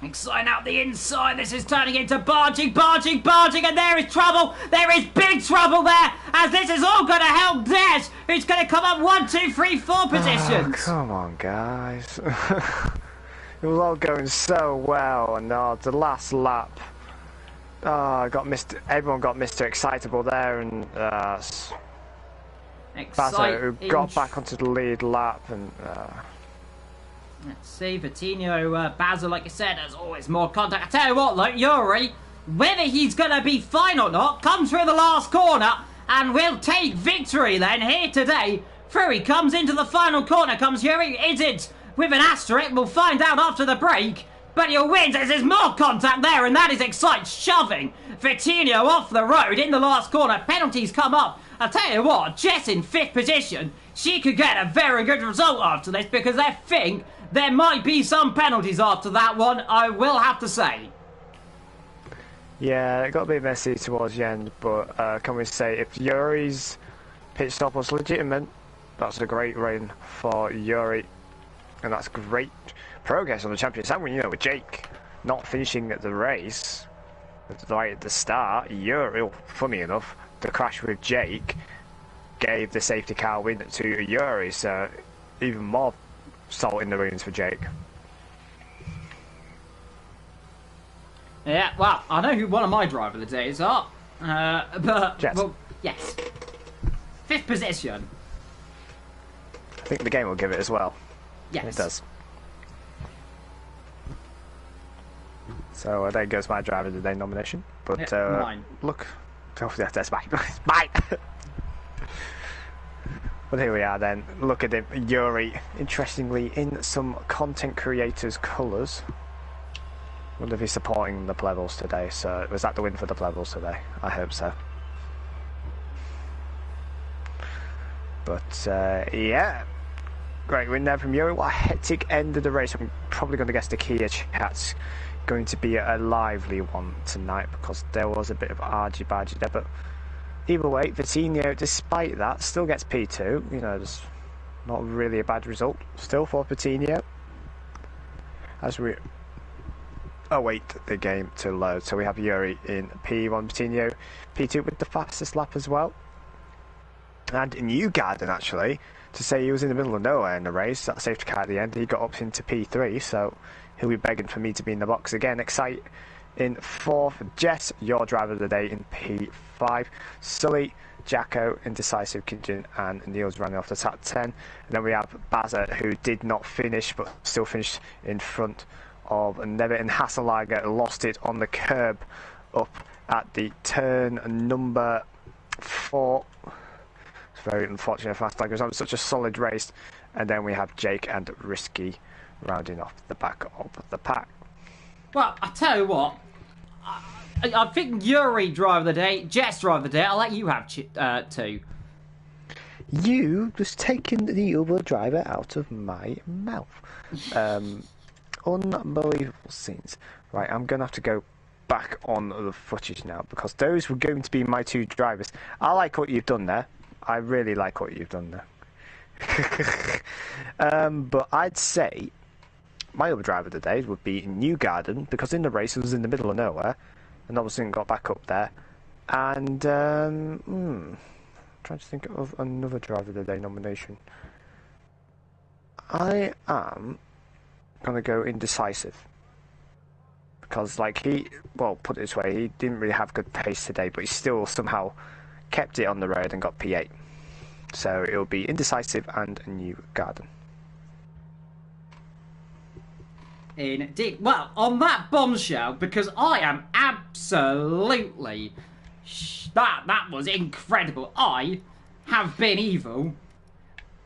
Exciting out the inside. This is turning into barging. And there is trouble. There is big trouble there. As this is all going to help Des, who's going to come up 1, 2, 3, 4 positions. Oh, come on, guys. It was all going so well, and the last lap, everyone got Mr. Excitable there, and Baza, who got back onto the lead lap, and let's see, Vitinho, Baza, like I said, has always more contact. I tell you what, like Yuri, whether he's going to be fine or not, comes through the last corner, and will take victory then here today. Through he comes into the final corner, comes Yuri, is it? With an asterisk, we'll find out after the break. But he'll win as there's more contact there, and that is Excite shoving Vitinho off the road in the last corner. Penalties come up. I'll tell you what, Jess in 5th position, she could get a very good result after this because I think there might be some penalties after that one, I will have to say. Yeah, it got a bit messy towards the end, but can we say if Yuri's pit stop was legitimate, that's a great reign for Yuri. And that's great progress on the champions. And you know, with Jake not finishing the race right at the start, Yuri, funny enough, the crash with Jake gave the safety car win to Yuri, so even more salt in the wounds for Jake. Yeah, well, I know who one of my driver of the days are, but Jess. Well, yes, 5th position. I think the game will give it as well. Yes. It does. So there goes my driver of the day nomination. But mine. Look, that's mine. Mine. But here we are then. Look at him, Yuri. Interestingly, in some content creators' colours. Wonder if he's supporting the Plevels today. So was that the win for the Plevels today? I hope so. But yeah. Great win there from Yuri. What a hectic end of the race. I'm probably going to guess the Kia chat's going to be a lively one tonight because there was a bit of argy-bargy there. But either way, Vitinho, despite that, still gets P2. You know, it's not really a bad result still for Vitinho. As we await the game to load. So we have Yuri in P1, Vitinho P2 with the fastest lap as well. And Newgarden, actually, to say he was in the middle of nowhere in the race, that safety car at the end, he got up into P3, so he'll be begging for me to be in the box again. Excite in 4th, Jess, your driver of the day, in P5, Sully, Jacko, Indecisive, Kinjin, and Neil's running off the top 10. And then we have Baza, who did not finish, but still finished in front of Nevitt, and Hasselager lost it on the curb up at the turn number 4. Very unfortunate fast lag. It was on such a solid race. And then we have Jake and Risky rounding off the back of the pack. Well, I tell you what, I think Yuri driver of the day, Jess driver of the day. I'll let you have 2. You just taken the other driver out of my mouth. Unbelievable scenes. Right, I'm gonna have to go back on the footage now because those were going to be my 2 drivers. I like what you've done there. I really like what you've done there. But I'd say my other driver of the day would be Newgarden because in the race it was in the middle of nowhere and obviously got back up there. And trying to think of another driver of the day nomination. I am gonna go Indecisive because, like, put it this way, he didn't really have good pace today, but he still somehow kept it on the road and got P8. So it'll be Indecisive and Newgarden. Indeed. Well, on that bombshell, because I am absolutely... That was incredible. I have been evil.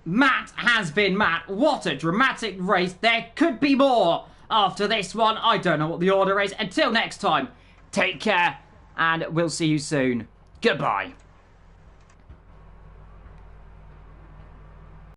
Matt has been Matt. What a dramatic race. There could be more after this one. I don't know what the order is. Until next time, take care, and we'll see you soon. Goodbye.